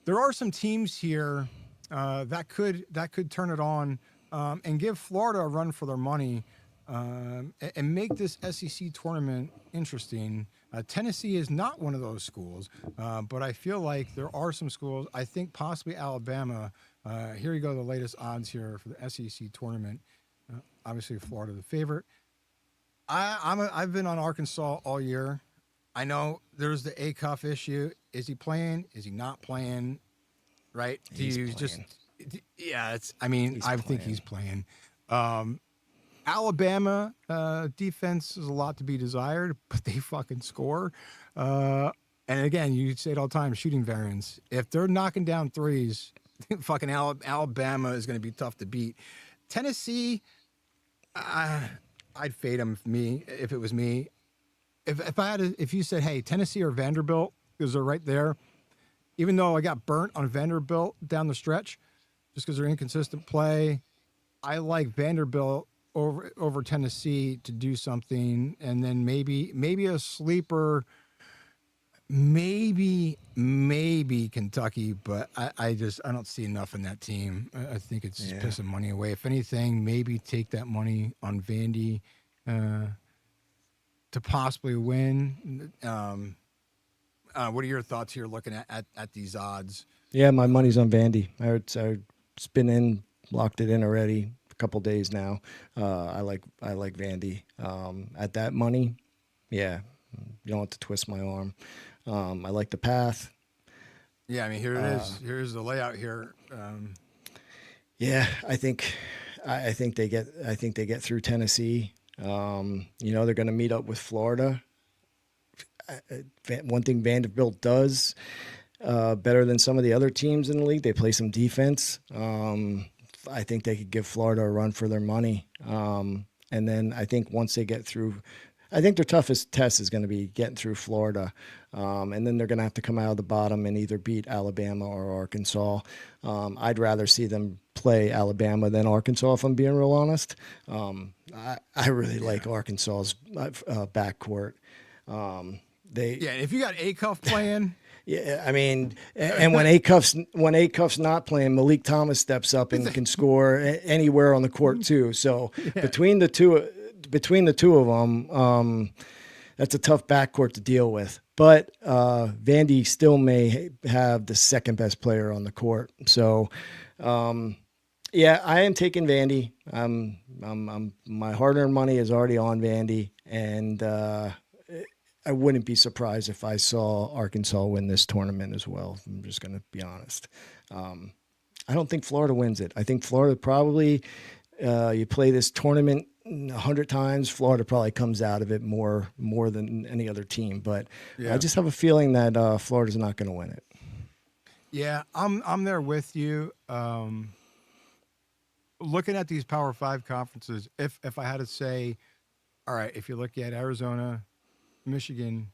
there are some teams here that could turn it on and give Florida a run for their money and make this SEC tournament interesting. Tennessee is not one of those schools, but I feel like there are some schools. I think possibly Alabama. Here you go, the latest odds here for the SEC tournament. Obviously, Florida the favorite. I've been on Arkansas all year. I know there's the Acuff issue. Is he playing? Is he not playing? Right? Do He's you playing. just yeah? I mean, He's I think playing. he's playing. Alabama defense is a lot to be desired, but they fucking score. And again, you say it all the time: shooting variance. If they're knocking down threes, fucking Alabama is going to be tough to beat. Tennessee, I'd fade them if it was me. If you said, hey, Tennessee or Vanderbilt, because they're right there. Even though I got burnt on Vanderbilt down the stretch, just because they're inconsistent play, I like Vanderbilt over Tennessee to do something, and then maybe a sleeper, maybe Kentucky, but I don't see enough in that team. I think it's just pissing money away. If anything, maybe take that money on Vandy to possibly win. What are your thoughts here looking at these odds? Yeah, my money's on Vandy. I spin in, locked it in already. A couple days now. I like Vandy. At that money, yeah, you don't have to twist my arm. I like the path. Yeah, I mean, here it is. Here's the layout here. Yeah, I think they get through Tennessee. They're going to meet up with Florida. One thing Vanderbilt does better than some of the other teams in the league, they play some defense. I think they could give Florida a run for their money. And then I think once they get through, I think their toughest test is going to be getting through Florida. And then they're going to have to come out of the bottom and either beat Alabama or Arkansas. I'd rather see them play Alabama than Arkansas, if I'm being real honest. I really like Arkansas's backcourt. If you got Acuff playing, Yeah, I mean, and when Acuff's not playing, Malik Thomas steps up and can score anywhere on the court too. So between the two of them, that's a tough backcourt to deal with. But Vandy still may have the second best player on the court. So yeah, I am taking Vandy. My hard-earned money is already on Vandy, and I wouldn't be surprised if I saw Arkansas win this tournament as well. I'm just going to be honest. I don't think Florida wins it. I think Florida probably, you play this tournament 100 times, Florida probably comes out of it more than any other team. But I just have a feeling that Florida's not going to win it. Yeah, I'm there with you. Looking at these Power 5 conferences, if I had to say, all right, if you look at Arizona, Michigan,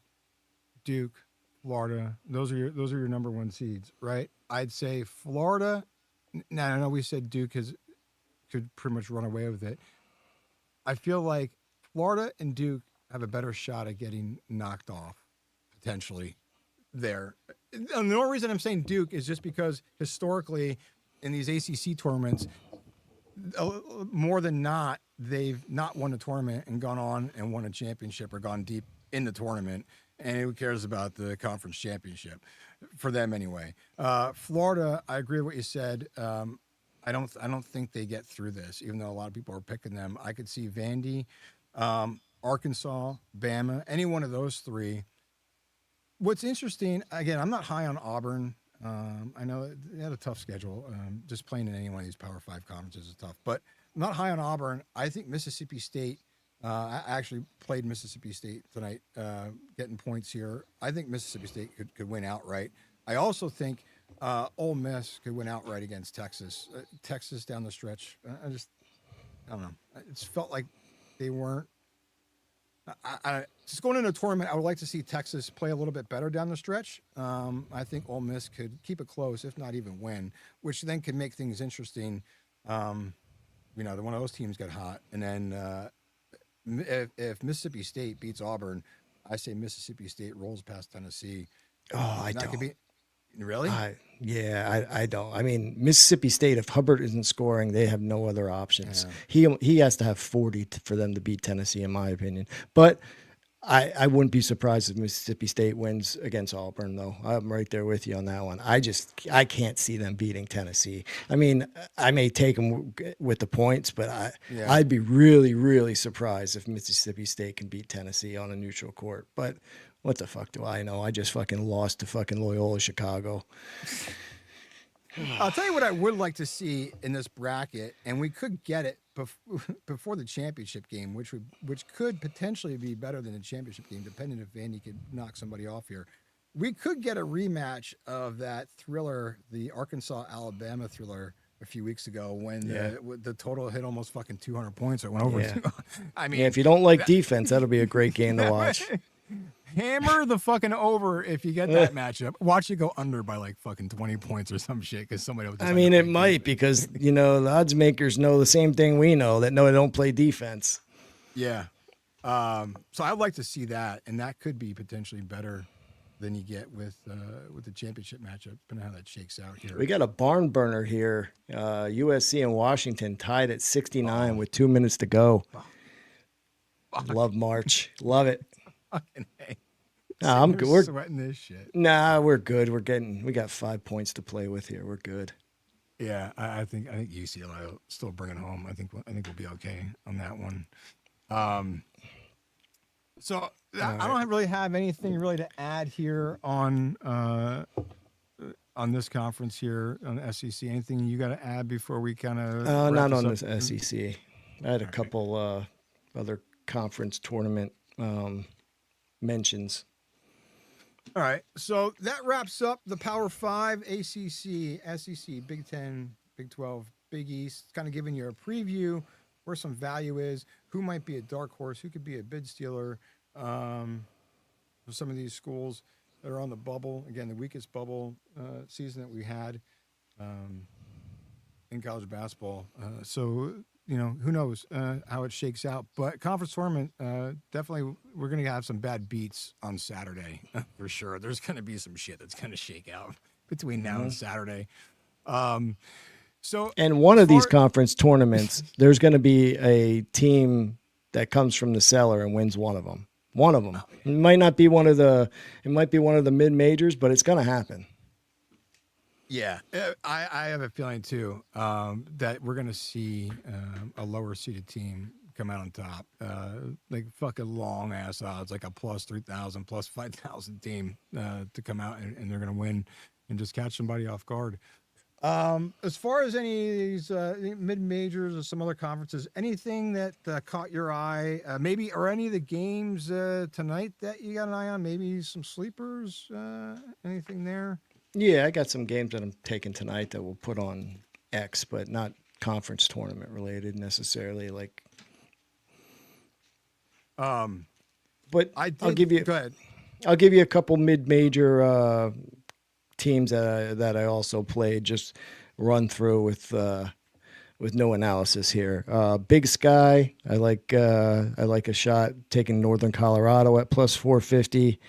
Duke, Florida, those are your number one seeds, right? I'd say Florida. Now I know we said Duke could pretty much run away with it. I feel like Florida and Duke have a better shot at getting knocked off potentially there. And the only reason I'm saying Duke is just because historically in these ACC tournaments, more than not, they've not won a tournament and gone on and won a championship or gone deep in the tournament. and who cares about the conference championship for them anyway. Florida, I agree with what you said. I don't think they get through this, even though a lot of people are picking them. I could see Vandy, Arkansas, Bama, any one of those three. What's interesting, again, I'm not high on Auburn. I know they had a tough schedule. Just playing in any one of these Power 5 conferences is tough. But I'm not high on Auburn. I think Mississippi State, I actually played Mississippi State tonight, getting points here. I think Mississippi State could win outright. I also think Ole Miss could win outright against Texas. Texas down the stretch. I don't know. It just felt like they weren't. Just going into a tournament, I would like to see Texas play a little bit better down the stretch. I think Ole Miss could keep it close, if not even win, which then could make things interesting. One of those teams get hot, and then if Mississippi State beats Auburn, I say Mississippi State rolls past Tennessee. Oh, I don't. Could be, really? I don't. I mean, Mississippi State, if Hubbard isn't scoring, they have no other options. Yeah. He has to have 40 for them to beat Tennessee, in my opinion. But I wouldn't be surprised if Mississippi State wins against Auburn, though. I'm right there with you on that one. I can't see them beating Tennessee. I mean, I may take them with the points, but I'd be really, really surprised if Mississippi State can beat Tennessee on a neutral court. But what the fuck do I know? I just fucking lost to fucking Loyola Chicago. I'll tell you what I would like to see in this bracket, and we could get it before the championship game, which could potentially be better than the championship game, depending if Vandy could knock somebody off here. We could get a rematch of that thriller, the Arkansas-Alabama thriller a few weeks ago when the total hit almost fucking 200 points. Or went over. Yeah. I mean, if you don't like defense, that'll be a great game to watch. Hammer the fucking over if you get that matchup. Watch it go under by like fucking 20 points or some shit because somebody will. I mean, it might because the odds makers know the same thing we know, that they don't play defense. Yeah. So I'd like to see that, and that could be potentially better than you get with the championship matchup, depending on how that shakes out here. We got a barn burner here. USC and Washington tied at 69 with 2 minutes to go. Love March. Love it. Fucking hey. Nah, I'm good. We're sweating this shit. Nah, we're good. We got 5 points to play with here. We're good. Yeah, I think UCLA will still bring it home. I think we'll be okay on that one. So I don't really have anything really to add here on this conference here on the SEC. Anything you got to add before we kind of? Not on this SEC. I had a couple other conference tournament mentions. All right, so that wraps up the Power 5, ACC, SEC, Big 10, Big 12, Big East. Kind of giving you a preview where some value is, who might be a dark horse, who could be a bid stealer for some of these schools that are on the bubble. Again, the weakest bubble season that we had in college basketball. So, who knows how it shakes out. But conference tournament, definitely we're going to have some bad beats on Saturday for sure. There's going to be some shit that's going to shake out between now and Saturday. And one of these conference tournaments, there's going to be a team that comes from the cellar and wins one of them. One of them. It might not be one of the mid majors, but it's going to happen. Yeah, I have a feeling too that we're going to see a lower seeded team come out on top, like fucking long ass odds, like a plus 3,000, plus 5,000 team to come out and they're going to win and just catch somebody off guard. As far as any of these mid majors or some other conferences, anything that caught your eye, maybe, or any of the games tonight that you got an eye on, maybe some sleepers, anything there? Yeah, I got some games that I'm taking tonight that we'll put on X, but not conference tournament related necessarily. Like, but I'll give you. Go ahead. I'll give you a couple mid-major teams that I also played. Just run through with no analysis here. Big Sky. I like a shot taking Northern Colorado at plus 450.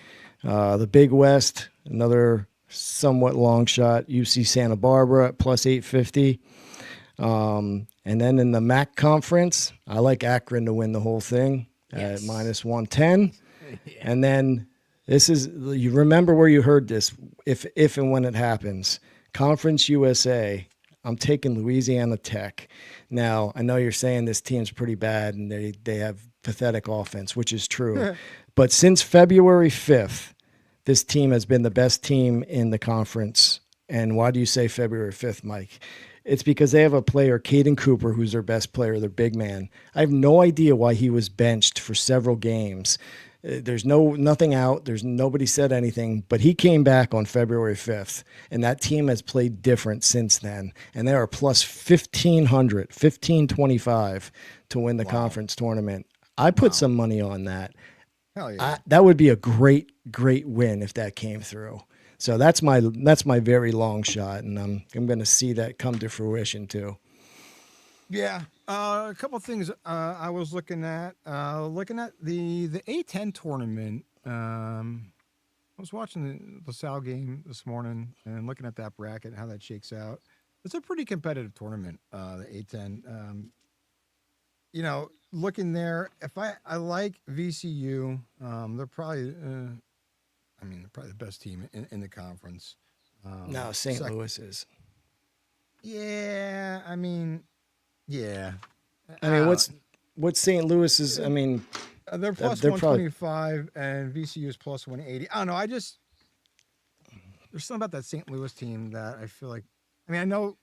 The Big West, another somewhat long shot, UC Santa Barbara at plus 850. And then in the MAC conference, I like Akron to win the whole thing at minus 110. Yeah. And then This is, you remember where you heard this, if and when it happens. Conference USA, I'm taking Louisiana Tech. Now, I know you're saying this team's pretty bad and they have pathetic offense, which is true. But since February 5th, this team has been the best team in the conference. And why do you say February 5th, Mike? It's because they have a player, Caden Cooper, who's their best player, their big man. I have no idea why he was benched for several games. There's nothing out. There's nobody said anything, but he came back on February 5th, and that team has played different since then. And they are plus 1,525 to win the conference tournament. I put some money on that. Hell yeah. That would be a great win if that came through. So that's my very long shot, and I'm going to see that come to fruition too. Yeah, a couple of things I was looking at the A10 tournament. I was watching the LaSalle game this morning and looking at that bracket, how that shakes out. It's a pretty competitive tournament, the A10. Looking there, if I like VCU, they're probably they're probably the best team in the conference. No, St. Louis is. Yeah, yeah. What's St. Louis is? They're plus 125 and VCU is plus 180. I don't know. There's something about that St. Louis team that I feel like. I know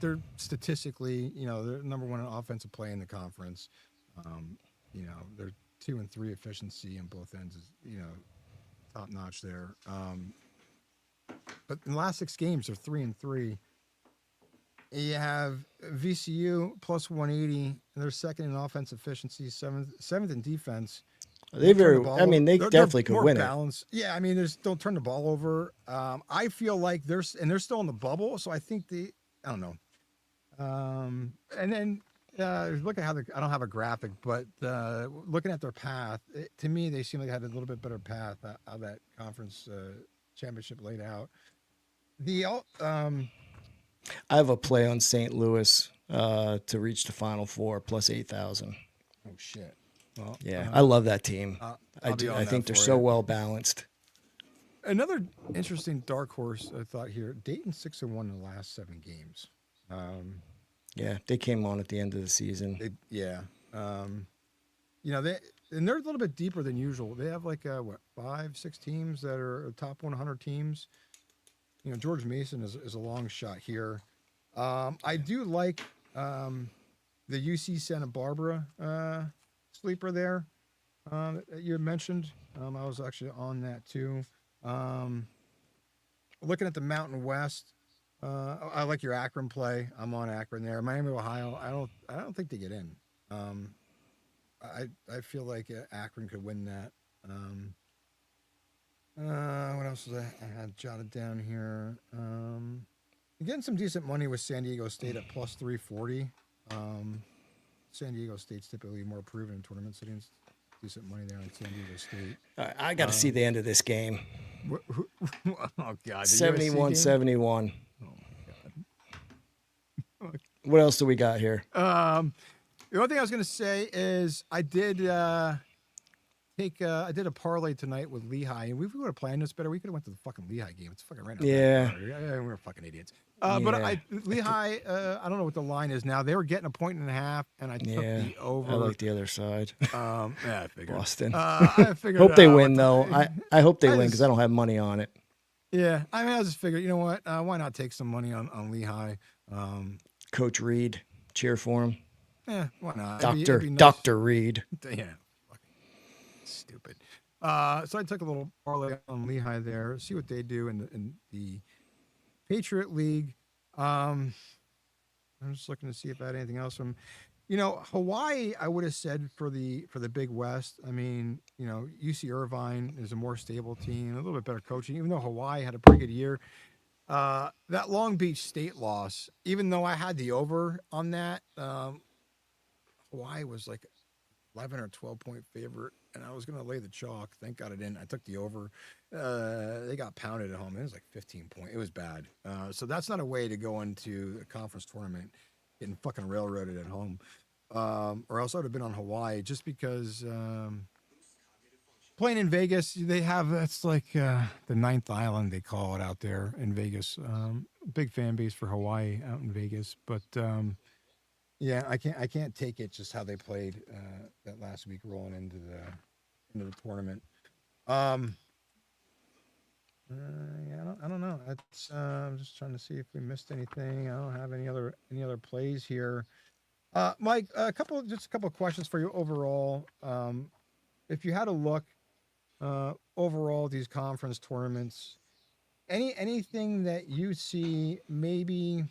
they're statistically, they're number one in offensive play in the conference. They're 2 and 3 efficiency on both ends is top notch there. But in the last 6 games, they're 3 and 3. You have VCU plus 180, and they're second in offense efficiency, seventh in defense. They definitely could win it. Yeah, don't turn the ball over. I feel like they're still in the bubble, so I think I don't know. And then look at how I don't have a graphic, but looking at their path, to me, they seem like they had a little bit better path how that conference championship laid out. I have a play on St. Louis to reach the Final Four plus 8,000. Oh shit! Well, yeah, I love that team. I think they're so well balanced. Another interesting dark horse I thought here: Dayton 6-1 in the last 7 games. Yeah, they came on at the end of the season. They're a little bit deeper than usual. They have 5-6 teams that are top 100 teams. George Mason is a long shot here. I do like the UC Santa Barbara sleeper there that you had mentioned. I was actually on that too. Looking at the Mountain West, I like your Akron play. I'm on Akron there. Miami, Ohio. I don't think they get in. I feel like Akron could win that. What else was I had jotted down here? You're getting some decent money with San Diego State at plus 340. San Diego State's typically more proven in tournament settings. Decent money there on San Diego State. I got to see the end of this game. Oh, God. 71-71. Oh, my God. What else do we got here? The only thing I was going to say is I did a parlay tonight with Lehigh, and if we would have planned this better, we could have went to the fucking Lehigh game. It's fucking right now. Yeah. We're fucking idiots. But Lehigh, I don't know what the line is now. They were getting a 1.5, and I took the over. I like the other side. I figured. Boston. I figured. Hope they win, though. I hope they win because I don't have money on it. Yeah, I just figured, you know what? Why not take some money on Lehigh? Coach Reed, cheer for him. Yeah, why not? Dr. Reed. Yeah. Stupid. So I took a little parlay on Lehigh there, see what they do in the Patriot League. I'm just looking to see if I had anything else from, Hawaii. I would have said for the Big West. UC Irvine is a more stable team, a little bit better coaching. Even though Hawaii had a pretty good year, that Long Beach State loss. Even though I had the over on that, Hawaii was like 11 or 12 point favorite, and I was going to lay the chalk. Thank God I didn't. I took the over. They got pounded at home. It was like 15 point. It was bad. So that's not a way to go into a conference tournament, getting fucking railroaded at home. Or else I would have been on Hawaii just because playing in Vegas, they have that's like the ninth island they call it out there in Vegas. Big fan base for Hawaii out in Vegas, but yeah, I can't take it just how they played that last week rolling into the tournament. Um, yeah, I don't know. That's I'm just trying to see if we missed anything. I don't have any other plays here. Mike, just a couple of questions for you overall. If you had a look overall at these conference tournaments, anything that you see maybe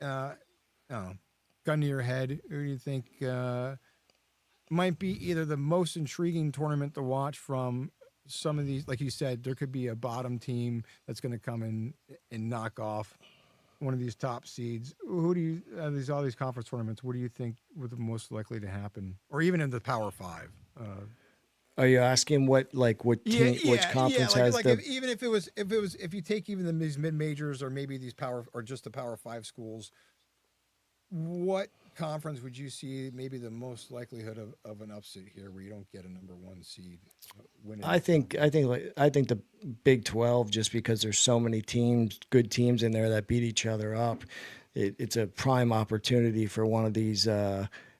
I don't know, gun to your head, who do you think might be either the most intriguing tournament to watch from some of these? Like you said, there could be a bottom team that's going to come in and knock off one of these top seeds. Who do you all these conference tournaments? What do you think were the most likely to happen, or even in the Power Five? Are you asking what team, which conference has like the? even if you take even these mid majors or maybe these power or just the Power Five schools, what conference would you see maybe the most likelihood of an upset here, where you don't get a number one seed winning? I think the Big 12, just because there's so many teams, good teams in there that beat each other up. It's a prime opportunity for one of these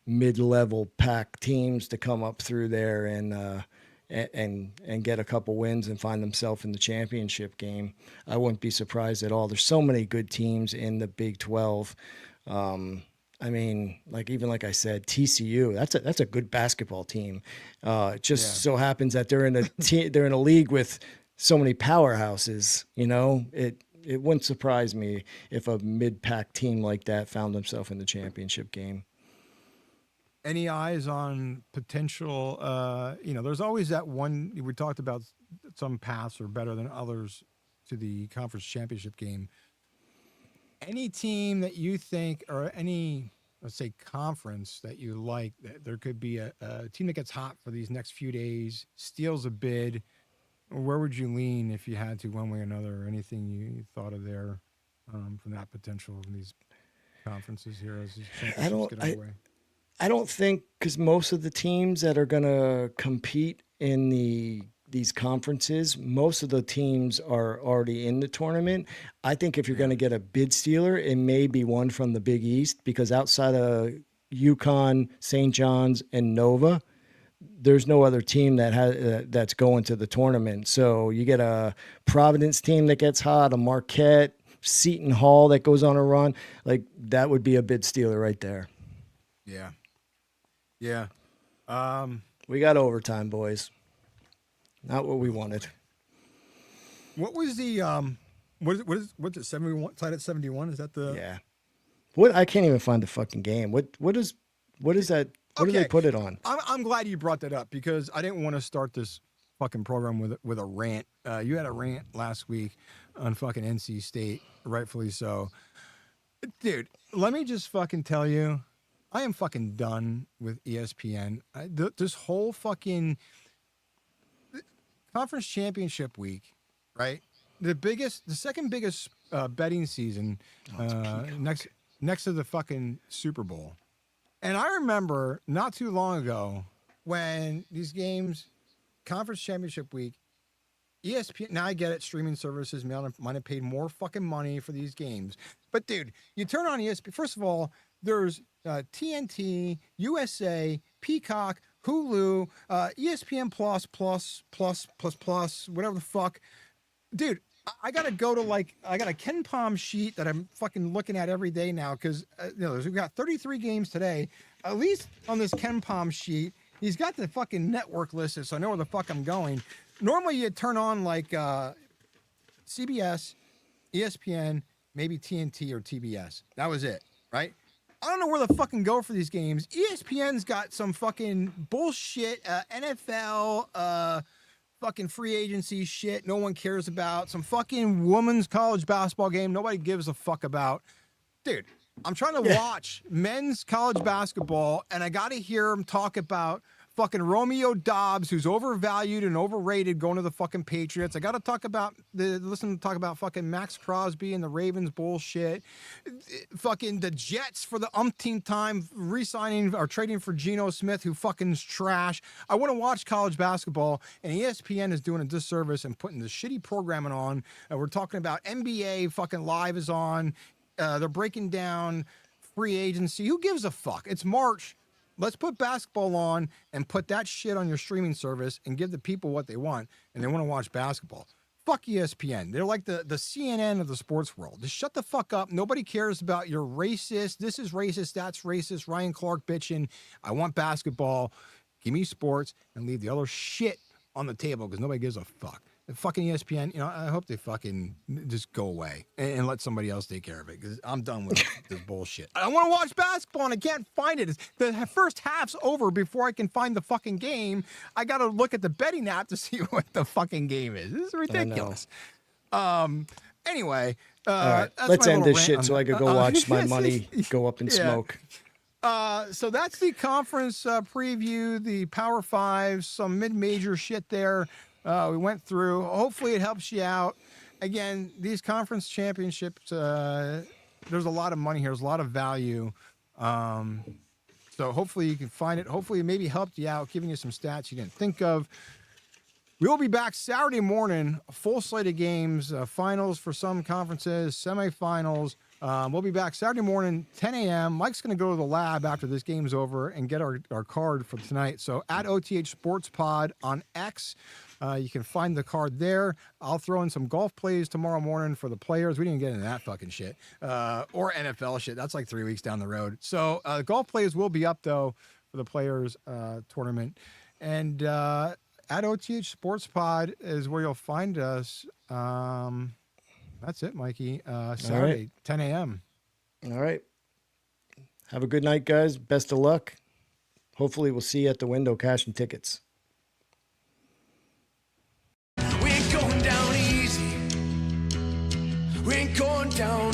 mid-level pack teams to come up through there and get a couple wins and find themselves in the championship game. I wouldn't be surprised at all. There's so many good teams in the Big 12. I mean, like I said, TCU. That's a good basketball team. It just so happens that they're in a league with so many powerhouses. It wouldn't surprise me if a mid-pack team like that found themselves in the championship game. Any eyes on potential? There's always that one we talked about. Some paths are better than others to the conference championship game. Any team that you think, or any, let's say, conference that you like, that there could be a team that gets hot for these next few days, steals a bid, where would you lean if you had to, one way or another? Anything you thought of there from that potential in these conferences here as these championships get underway? I don't think, because most of the teams that are going to compete in these conferences, most of the teams are already in the tournament. I think if you're going to get a bid stealer, it may be one from the Big East, because outside of UConn, St. John's, and Nova, there's no other team that's going to the tournament. So you get a Providence team that gets hot, a Marquette, Seton Hall that goes on a run. Like, that would be a bid stealer right there. Yeah. Yeah. We got overtime, boys. Not what we wanted. What was the what's it 71 tied at 71? Is that the Yeah. What, I can't even find the fucking game. What is that? What do they put it on? I'm glad you brought that up, because I didn't want to start this fucking program with a rant. You had a rant last week on fucking NC State, rightfully so. Dude, let me just fucking tell you, I am fucking done with ESPN. This whole fucking conference championship week, right? The second biggest betting season next to the fucking Super Bowl. And I remember not too long ago when these games, conference championship week, ESPN, now I get it, streaming services might have paid more fucking money for these games. But dude, you turn on ESPN, first of all, there's TNT, USA, Peacock, Hulu, ESPN plus, whatever the fuck. Dude, I gotta go to I got a Ken Palm sheet that I'm fucking looking at every day now, because we've got 33 games today. At least on this Ken Palm sheet, he's got the fucking network listed, so I know where the fuck I'm going. Normally, you turn on CBS, ESPN, maybe TNT or TBS. That was it, right? I don't know where the fucking go for these games. ESPN's got some fucking bullshit NFL, fucking free agency shit no one cares about. Some fucking women's college basketball game nobody gives a fuck about. Dude, I'm trying to watch men's college basketball, and I got to hear them talk about fucking Romeo Dobbs, who's overvalued and overrated, going to the fucking Patriots. I got to talk about talk about fucking Max Crosby and the Ravens bullshit. Fucking the Jets for the umpteenth time re-signing or trading for Geno Smith, who fucking is trash. I want to watch college basketball, and ESPN is doing a disservice and putting the shitty programming on. We're talking about NBA fucking live is on. They're breaking down free agency. Who gives a fuck? It's March. Let's put basketball on and put that shit on your streaming service and give the people what they want, and they want to watch basketball. Fuck ESPN. They're like the CNN of the sports world. Just shut the fuck up. Nobody cares about your racist. This is racist. That's racist. Ryan Clark bitching. I want basketball. Give me sports and leave the other shit on the table because nobody gives a fuck. And fucking ESPN, I hope they fucking just go away and let somebody else take care of it because I'm done with this bullshit. I want to watch basketball and I can't find it. The first half's over before I can find the fucking game. I got to look at the betting app to see what the fucking game is. This is ridiculous. Anyway, all right, let's end this shit so I could go watch my money go up in smoke. So that's the conference preview, the Power Five, some mid-major shit there. We went through. Hopefully it helps you out. Again, these conference championships, there's a lot of money here. There's a lot of value. So hopefully you can find it. Hopefully it maybe helped you out, giving you some stats you didn't think of. We will be back Saturday morning, a full slate of games, finals for some conferences, semifinals. We'll be back Saturday morning, 10 a.m. Mike's going to go to the lab after this game's over and get our card for tonight. So at OTH Sports Pod on X, you can find the card there. I'll throw in some golf plays tomorrow morning for the players. We didn't get into that fucking shit. Or NFL shit. That's like 3 weeks down the road. So golf plays will be up, though, for the players tournament. And at OTH Sports Pod is where you'll find us. That's it, Mikey. Saturday, right. 10 a.m. All right. Have a good night, guys. Best of luck. Hopefully we'll see you at the window cashing tickets. We ain't going down easy. We ain't going down